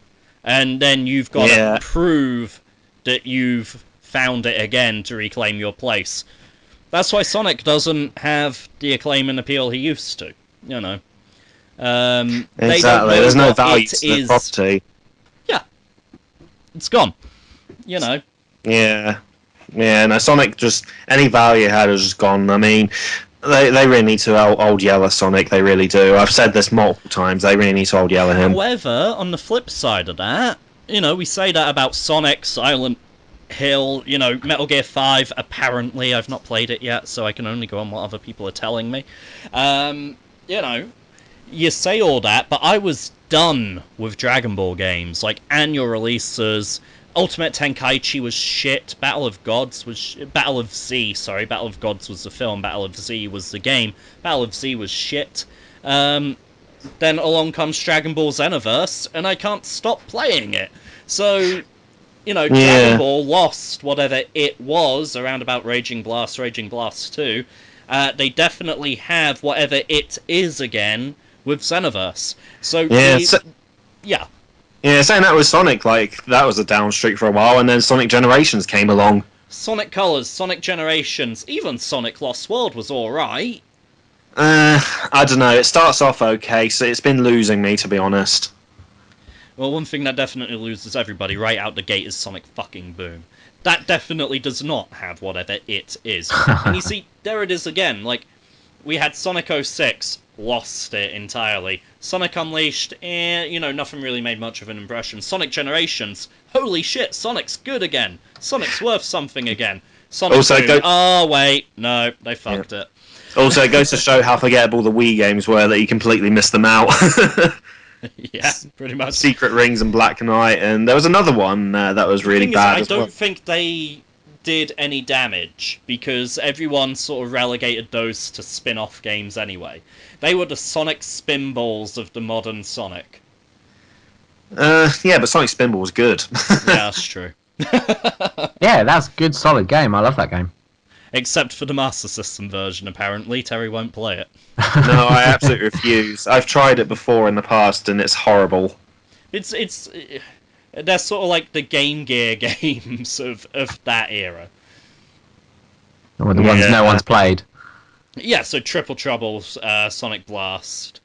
And then you've got to prove that you've found it again to reclaim your place. That's why Sonic doesn't have the acclaim and appeal he used to. Exactly. There's no value to the property. Yeah. It's gone. Yeah. Yeah, no, Sonic, just any value it had is just gone. I mean, they really need to old yellow Sonic, they really do. I've said this multiple times, they really need to old yellow him. However, on the flip side of that, we say that about Sonic, Silent Hill, Metal Gear 5, apparently. I've not played it yet, so I can only go on what other people are telling me. You say all that, but I was done with Dragon Ball games, like annual releases. Ultimate Tenkaichi was shit. Battle of Gods was Battle of Z. Sorry, Battle of Gods was the film. Battle of Z was the game. Battle of Z was shit. Then along comes Dragon Ball Xenoverse, and I can't stop playing it. So, Dragon Ball lost whatever it was around about Raging Blast 2. They definitely have whatever it is again with Xenoverse. So yeah. Yeah, saying that with Sonic, that was a down streak for a while, and then Sonic Generations came along. Sonic Colors, Sonic Generations, even Sonic Lost World was alright. I don't know, it starts off okay, so it's been losing me, to be honest. Well, one thing that definitely loses everybody right out the gate is Sonic fucking Boom. That definitely does not have whatever it is. And you see, there it is again, we had Sonic 06, lost it entirely. Sonic Unleashed, nothing really made much of an impression. Sonic Generations, holy shit, Sonic's good again. Sonic's worth something again. Sonic Boom, oh wait, no, they fucked it. Also, it goes to show how forgettable the Wii games were, that you completely missed them out. Yeah, pretty much. Secret Rings and Black Knight, and there was another one that was really bad I don't think they did any damage, because everyone sort of relegated those to spin-off games anyway. They were the Sonic Spinballs of the modern Sonic. Yeah, but Sonic Spinball was good. Yeah, that's true. Yeah, that's a good, solid game. I love that game. Except for the Master System version, apparently. Terry won't play it. No, I absolutely refuse. I've tried it before in the past, and it's horrible. It's they're sort of like the Game Gear games of that era. Or the ones no one's played. Yeah, so Triple Trouble, Sonic Blast,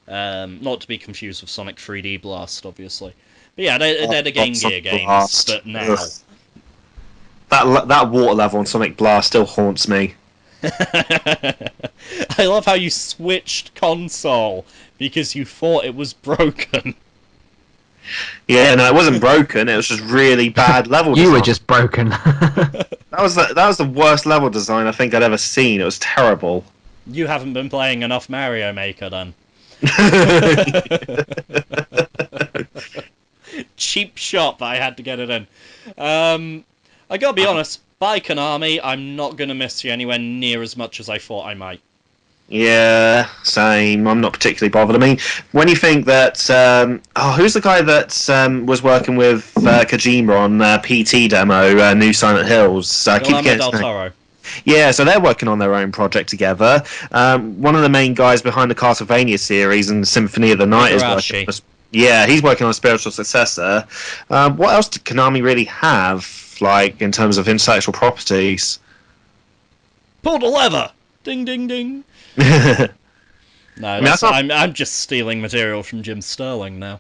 not to be confused with Sonic 3D Blast, obviously. But yeah, they're the Game Gear games, Blast. but now. That water level on Sonic Blast still haunts me. I love how you switched console because you thought it was broken. Yeah, no, it wasn't broken. It was just really bad level design. You were just broken. That was the worst level design I think I'd ever seen. It was terrible. You haven't been playing enough Mario Maker then. Cheap shot, but I had to get it in. I gotta be honest, by Konami, I'm not gonna miss you anywhere near as much as I thought I might. Yeah, same. I'm not particularly bothered. I mean, when you think that... who's the guy that was working with Kojima on PT demo, New Silent Hills? Guillermo del Toro. Yeah, so they're working on their own project together. One of the main guys behind the Castlevania series and Symphony of the Night is working. Yeah, he's working on a spiritual successor. What else did Konami really have, like, in terms of intellectual properties? Pull the lever! Ding, ding, ding. No, I'm just stealing material from Jim Sterling now.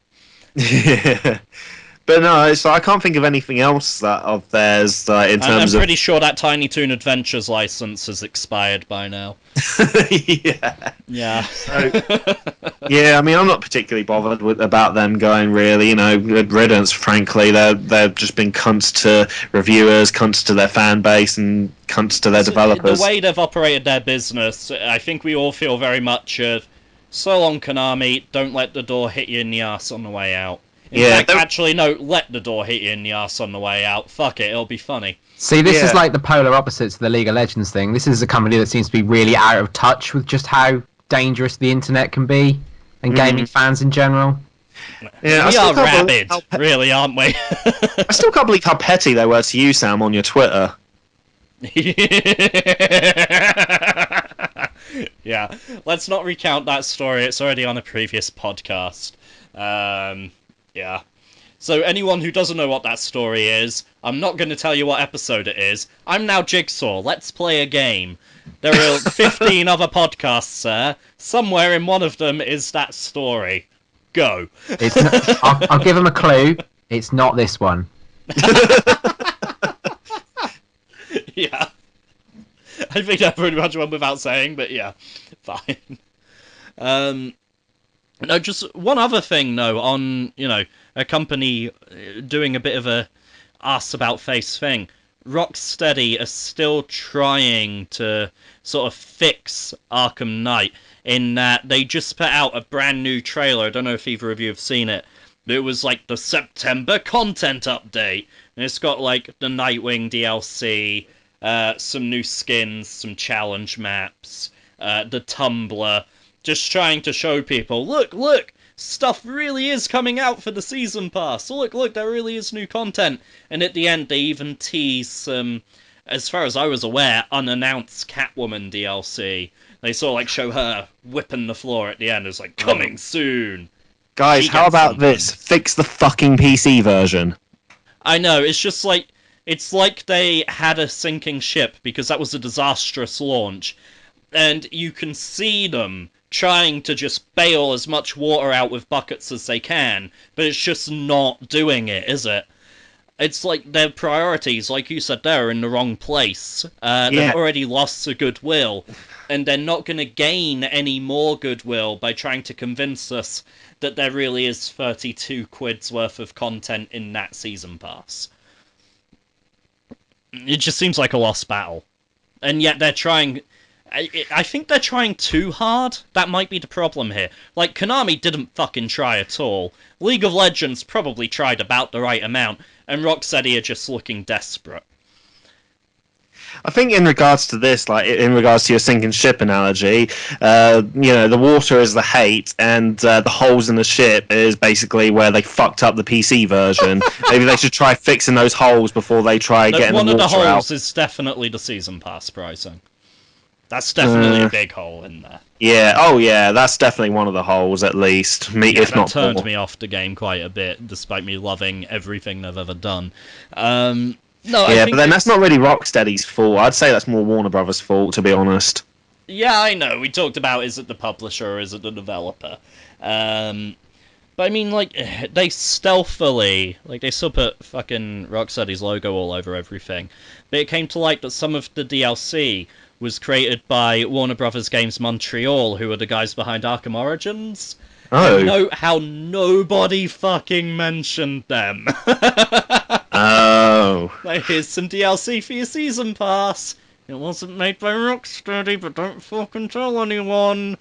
Yeah. But no, so I can't think of anything else that of theirs in terms I'm pretty sure that Tiny Toon Adventures license has expired by now. Yeah. Yeah. So, yeah, I mean, I'm not particularly bothered about them going, really. You know, riddance, frankly. They've just been cunts to reviewers, cunts to their fan base, and cunts to their developers. The way they've operated their business, I think we all feel very much so long, Konami, don't let the door hit you in the ass on the way out. In fact, actually, no, let the door hit you in the ass on the way out. Fuck it, it'll be funny. See, this is like the polar opposites of the League of Legends thing. This is a company that seems to be really out of touch with just how dangerous the internet can be, and gaming fans in general. Yeah, we are rabid, really, aren't we? I still can't believe how petty they were to you, Sam, on your Twitter. Yeah, let's not recount that story. It's already on a previous podcast. Yeah. So anyone who doesn't know what that story is, I'm not going to tell you what episode it is. I'm now Jigsaw. Let's play a game. There are 15 other podcasts there. Somewhere in one of them is that story. Go. I'll give him a clue. It's not this one. Yeah. I think that pretty much went without saying, but yeah. Fine. No, just one other thing, though, on, a company doing a bit of a ass-about-face thing. Rocksteady are still trying to sort of fix Arkham Knight in that they just put out a brand new trailer. I don't know if either of you have seen it. It was like the September content update. And it's got like the Nightwing DLC, some new skins, some challenge maps, the Tumblr. Just trying to show people, look, stuff really is coming out for the season pass. Look, there really is new content. And at the end, they even tease some, as far as I was aware, unannounced Catwoman DLC. They sort of like show her whipping the floor at the end. It's like, coming soon. Guys, how about this? Fix the fucking PC version. I know, it's just like, it's like they had a sinking ship because that was a disastrous launch. And you can see them trying to just bail as much water out with buckets as they can, but it's just not doing it, is it? It's like their priorities, like you said, they're in the wrong place. They've already lost the goodwill, and they're not going to gain any more goodwill by trying to convince us that there really is 32 quid's worth of content in that season pass. It just seems like a lost battle. And yet they're trying... I think they're trying too hard. That might be the problem here. Like, Konami didn't fucking try at all. League of Legends probably tried about the right amount, and Rocksteady are just looking desperate. I think in regards to this, like in regards to your sinking ship analogy, the water is the hate, and the holes in the ship is basically where they fucked up the PC version. Maybe they should try fixing those holes before they try getting one the of water the out. holes is definitely the season pass pricing. That's definitely a big hole in there. Yeah, oh yeah, that's definitely one of the holes at least. If that not turned more. me off the game quite a bit, despite me loving everything they've ever done. No, I Yeah, think but then that's not really Rocksteady's fault. I'd say that's more Warner Brothers' fault, to be honest. Yeah, I know. We talked about, is it the publisher or is it the developer? But I mean, like, they stealthily, like, they still put fucking Rocksteady's logo all over everything. But it came to light that some of the DLC was created by Warner Brothers Games Montreal, who are the guys behind Arkham Origins. Oh. And note how nobody fucking mentioned them. Oh. Like, here's some DLC for your season pass. It wasn't made by Rocksteady, but don't fucking tell anyone.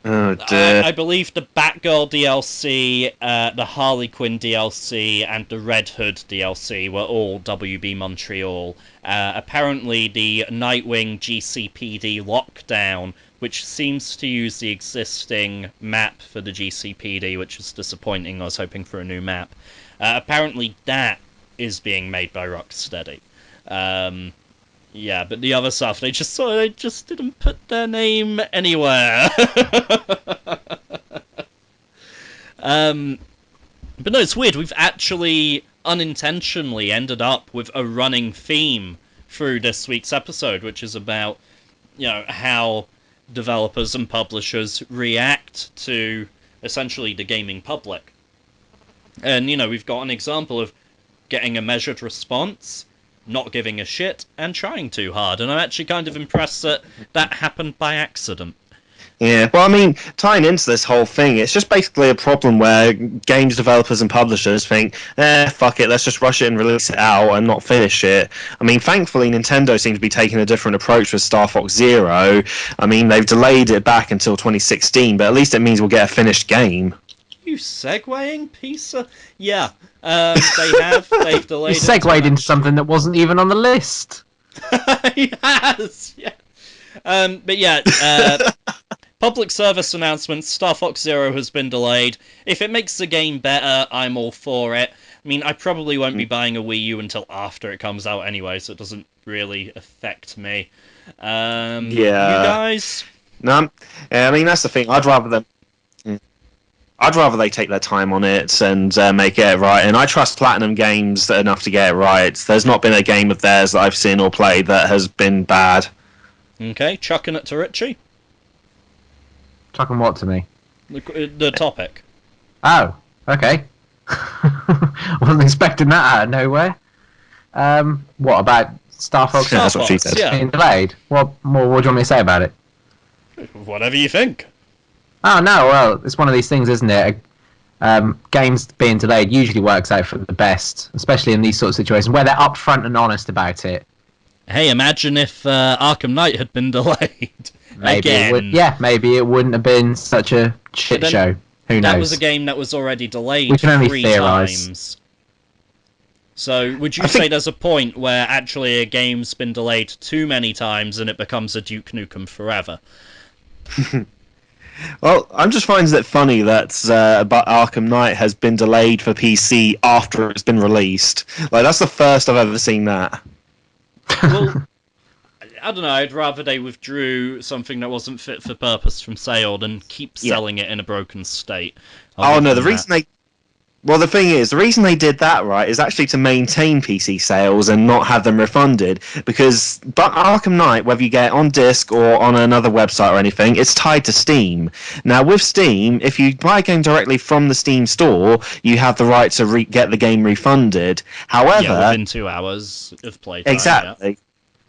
Oh dear. I believe the Batgirl DLC, the Harley Quinn DLC, and the Red Hood DLC were all WB Montreal. Apparently, the Nightwing GCPD lockdown, which seems to use the existing map for the GCPD, which is disappointing. I was hoping for a new map. Apparently, that is being made by Rocksteady. Yeah, but the other stuff, they just didn't put their name anywhere. But no, it's weird. We've actually unintentionally ended up with a running theme through this week's episode, which is about, how developers and publishers react to essentially the gaming public. And, we've got an example of getting a measured response, not giving a shit, and trying too hard. And I'm actually kind of impressed that happened by accident. Yeah, well, I mean, tying into this whole thing, it's just basically a problem where games developers and publishers think, fuck it, let's just rush it and release it out and not finish it. I mean, thankfully, Nintendo seems to be taking a different approach with Star Fox Zero. I mean, they've delayed it back until 2016, but at least it means we'll get a finished game. You segueing piece of... Yeah, they've delayed You segued into something that wasn't even on the list. He has, yeah. But yeah, public service announcement, Star Fox Zero has been delayed. If it makes the game better, I'm all for it. I mean, I probably won't be buying a Wii U until after it comes out anyway, so it doesn't really affect me. Yeah. You guys? No, I mean, that's the thing. I'd rather they take their time on it and make it right. And I trust Platinum Games enough to get it right. There's not been a game of theirs that I've seen or played that has been bad. Okay, chucking it to Richie. Chucking what to me? The topic. Oh, okay. Wasn't expecting that out of nowhere. What about Star Fox? Yeah, that's what she said. Yeah. Being delayed. What do you want me to say about it? Whatever you think. Oh no, well, it's one of these things, isn't it? Games being delayed usually works out for the best, especially in these sort of situations where they're upfront and honest about it. Hey, imagine if Arkham Knight had been delayed. Maybe Again. maybe it wouldn't have been such a shit show. Who knows? That was a game that was already delayed We can only 3 theorise. times. So, would you say there's a point where actually a game's been delayed too many times and it becomes a Duke Nukem Forever? Well, I'm just finding it funny that Arkham Knight has been delayed for PC after it's been released. Like, that's the first I've ever seen that. Well, I don't know, I'd rather they withdrew something that wasn't fit for purpose from sale than keep selling it in a broken state. The thing is, the reason they did that, right, is actually to maintain PC sales and not have them refunded, because Arkham Knight, whether you get it on disc or on another website or anything, it's tied to Steam. Now, with Steam, if you buy a game directly from the Steam store, you have the right to get the game refunded. However... within 2 hours of playtime. Exactly. Yeah.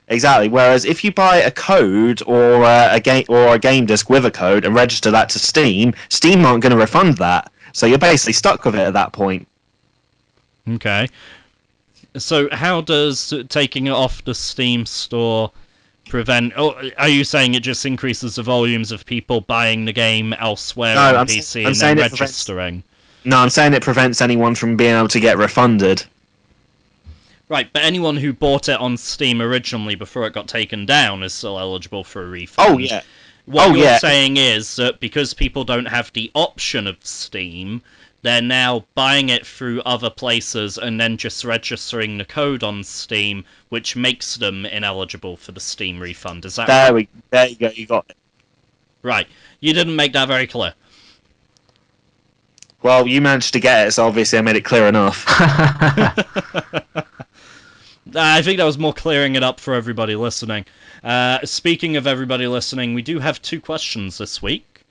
Exactly. Whereas if you buy a code or a game disc with a code and register that to Steam, Steam aren't going to refund that. So you're basically stuck with it at that point. Okay. So how does taking it off the Steam store prevent... Oh, are you saying it just increases the volumes of people buying the game elsewhere on PC and then registering? No, I'm saying it prevents anyone from being able to get refunded. Right, but anyone who bought it on Steam originally before it got taken down is still eligible for a refund. Oh yeah. What you're saying is that because people don't have the option of Steam, they're now buying it through other places and then just registering the code on Steam, which makes them ineligible for the Steam refund. Is that right? There you go. You got it. Right. You didn't make that very clear. Well, you managed to get it, so obviously I made it clear enough. I think that was more clearing it up for everybody listening. Speaking of everybody listening, we do have 2 questions this week.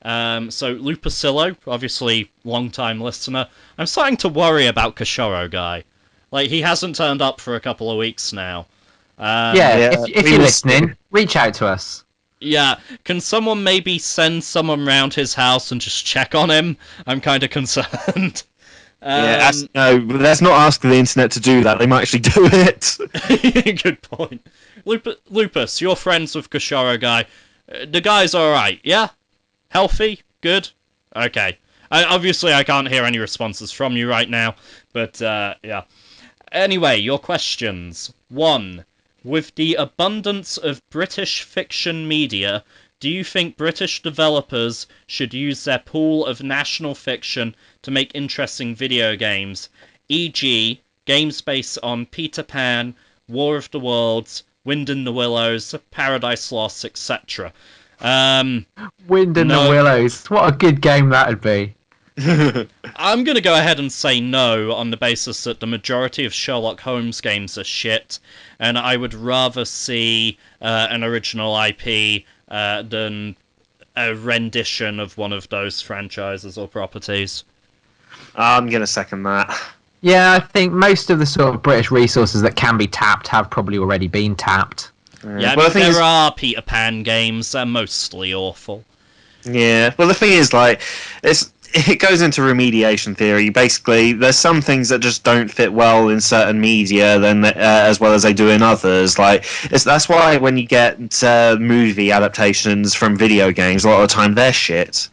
So, Lupacillo, obviously long-time listener. I'm starting to worry about Koshoro Guy. Like, he hasn't turned up for a couple of weeks now. If you're listening, reach out to us. Yeah, can someone maybe send someone round his house and just check on him? I'm kind of concerned. No, let's not ask the internet to do that. They might actually do it. Good point. Lupus, you're friends with Koshoro Guy. The guy's alright, yeah? Healthy? Good? Okay. Obviously, I can't hear any responses from you right now, but, yeah. Anyway, your questions. 1. With the abundance of British fiction media, do you think British developers should use their pool of national fiction to make interesting video games, e.g., games based on Peter Pan, War of the Worlds, Wind in the Willows, Paradise Lost, etc.? Wind in the Willows. What a good game that would be. I'm going to go ahead and say no on the basis that the majority of Sherlock Holmes games are shit, and I would rather see an original IP than a rendition of one of those franchises or properties. I'm going to second that. Yeah, I think most of the sort of British resources that can be tapped have probably already been tapped. Yeah, well, there are Peter Pan games. They're mostly awful. Yeah, well, the thing is, like, it goes into remediation theory. Basically, there's some things that just don't fit well in certain media than as well as they do in others. Like, that's why when you get movie adaptations from video games, a lot of the time they're shit.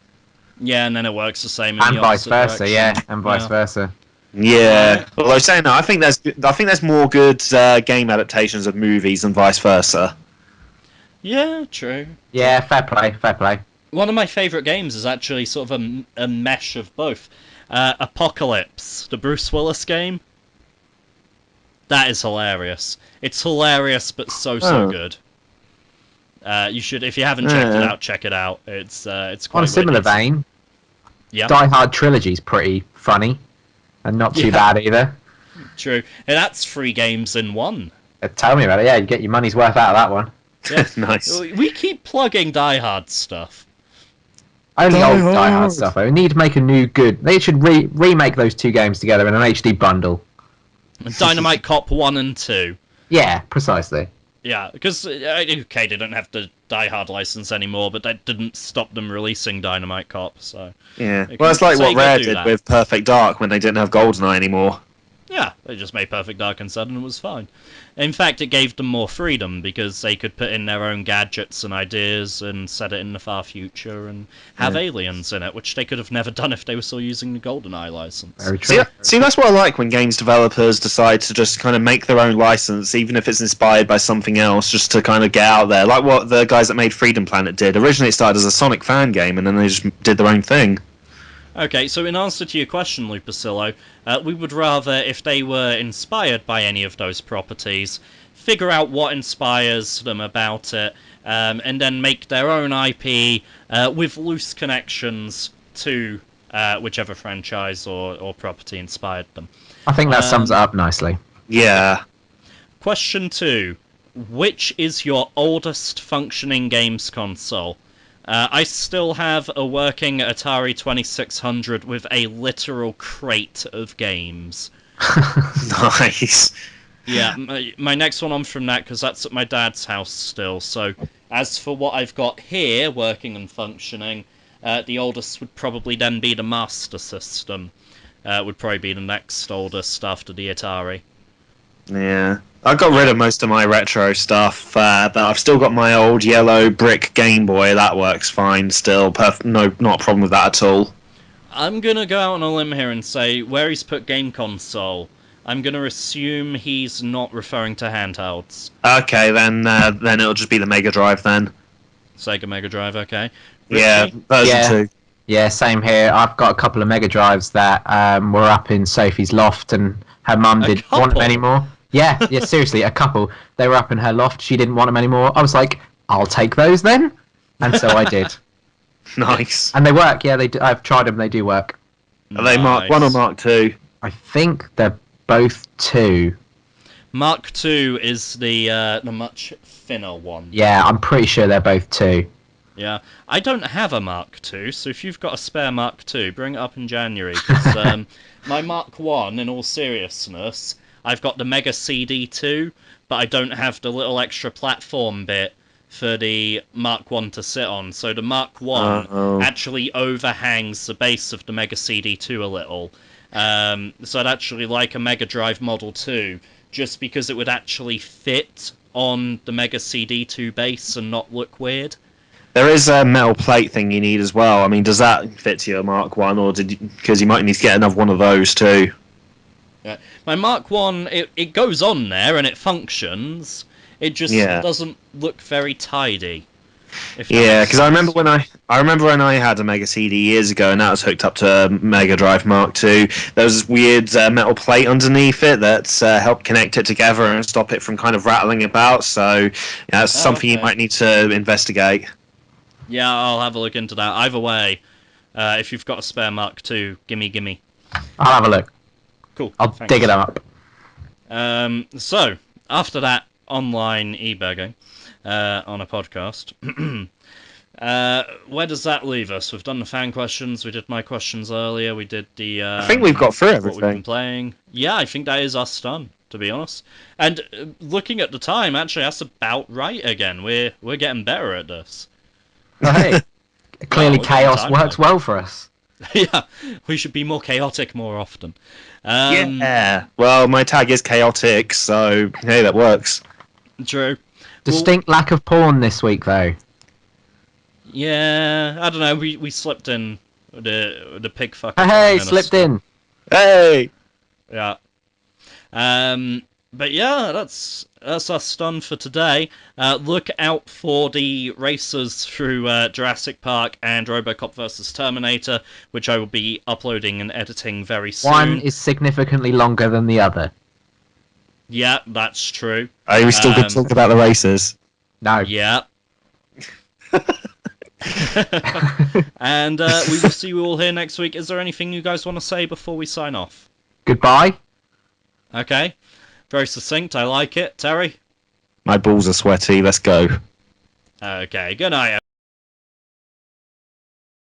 Yeah, and then it works the same in and the vice versa. direction. Yeah, and vice versa. Yeah, although saying that, I think there's more good game adaptations of movies than vice versa. Yeah, true. Yeah, fair play, fair play. One of my favourite games is actually sort of a mesh of both. Apocalypse, the Bruce Willis game. That is hilarious. It's hilarious, but so good. You should, if you haven't checked it out, check it out. It's quite. On a similar vein, yeah. Die Hard Trilogy's pretty funny, and not too bad either. True, and that's 3 games in one. Tell me about it. Yeah, you get your money's worth out of that one. Yeah. Nice. We keep plugging Die Hard stuff. Only old Die Hard stuff. Though. We need to make a new good. They should remake those 2 games together in an HD bundle. Dynamite Cop 1 and 2. Yeah, precisely. Yeah, because okay, they don't have the Die Hard license anymore, but that didn't stop them releasing Dynamite Cop. So yeah, well, it's like what Rare did with Perfect Dark when they didn't have GoldenEye anymore. Yeah, they just made Perfect Dark instead, and it was fine. In fact, it gave them more freedom, because they could put in their own gadgets and ideas and set it in the far future and have aliens in it, which they could have never done if they were still using the GoldenEye license. Very true. See, that's what I like when games developers decide to just kind of make their own license, even if it's inspired by something else, just to kind of get out there. Like what the guys that made Freedom Planet did. Originally it started as a Sonic fan game, and then they just did their own thing. Okay, so in answer to your question, Lupacillo, we would rather, if they were inspired by any of those properties, figure out what inspires them about it, and then make their own IP with loose connections to whichever franchise or property inspired them. I think that sums it up nicely. Yeah. Question 2. Which is your oldest functioning games console? I still have a working Atari 2600 with a literal crate of games. Nice. Yeah, my next one on from that, because that's at my dad's house still. So, as for what I've got here, working and functioning, the oldest would probably then be the Master System. Would probably be the next oldest after the Atari. Yeah. I got rid of most of my retro stuff, but I've still got my old yellow brick Game Boy. That works fine still. Not a problem with that at all. I'm going to go out on a limb here and say where he's put Game Console. I'm going to assume he's not referring to handhelds. Okay, then it'll just be the Mega Drive then. Sega Mega Drive, okay. Yeah, Richie? version 2. Yeah, same here. I've got a couple of Mega Drives that were up in Sophie's loft, and her mum didn't want them anymore. Yeah, seriously, a couple. They were up in her loft. She didn't want them anymore. I was like, I'll take those then, and so I did. Nice. And they work. Yeah, they do. I've tried them. They do work. Are they Mark 1 or Mark 2? I think they're both 2. Mark II is the much thinner one. Yeah, I'm pretty sure they're both 2. Yeah, I don't have a Mark II, so if you've got a spare Mark II, bring it up in January. 'Cause, my Mark 1, in all seriousness, I've got the Mega CD2, but I don't have the little extra platform bit for the Mark 1 to sit on. So the Mark 1 actually overhangs the base of the Mega CD2 a little. So I'd actually like a Mega Drive Model 2, just because it would actually fit on the Mega CD2 base and not look weird. There is a metal plate thing you need as well. I mean, does that fit to your Mark 1, or because you might need to get another one of those too? Yeah. My Mark 1, it goes on there and it functions. It just doesn't look very tidy. Yeah, because I remember when I had a Mega CD years ago, and that was hooked up to a Mega Drive Mark II. There was this weird metal plate underneath it that helped connect it together and stop it from kind of rattling about. So that's something you might need to investigate. Yeah, I'll have a look into that. Either way, if you've got a spare Mark II, gimme. I'll have a look. Cool. I'll dig it up. So, after that online e-begging on a podcast, where does that leave us? We've done the fan questions, we did my questions earlier, we did the... I think we've got through everything. What we've been playing. Yeah, I think that is us done, to be honest. And looking at the time, actually, that's about right again. We're getting better at this. Oh, hey, clearly chaos works well for us. Yeah, we should be more chaotic more often. Yeah. Well, my tag is chaotic, so hey, that works. True. Distinct lack of porn this week, though. Yeah, I don't know. We slipped in the pig fucker. Hey, slipped in. Hey. Yeah. But yeah, that's us done for today. Look out for the races through Jurassic Park and RoboCop vs Terminator, which I will be uploading and editing very soon. One is significantly longer than the other. Yeah, that's true. Are we still going to talk about the races? No. Yeah. And we will see you all here next week. Is there anything you guys want to say before we sign off? Goodbye. Okay. Very succinct. I like it. Terry? My balls are sweaty. Let's go. Okay. Good night.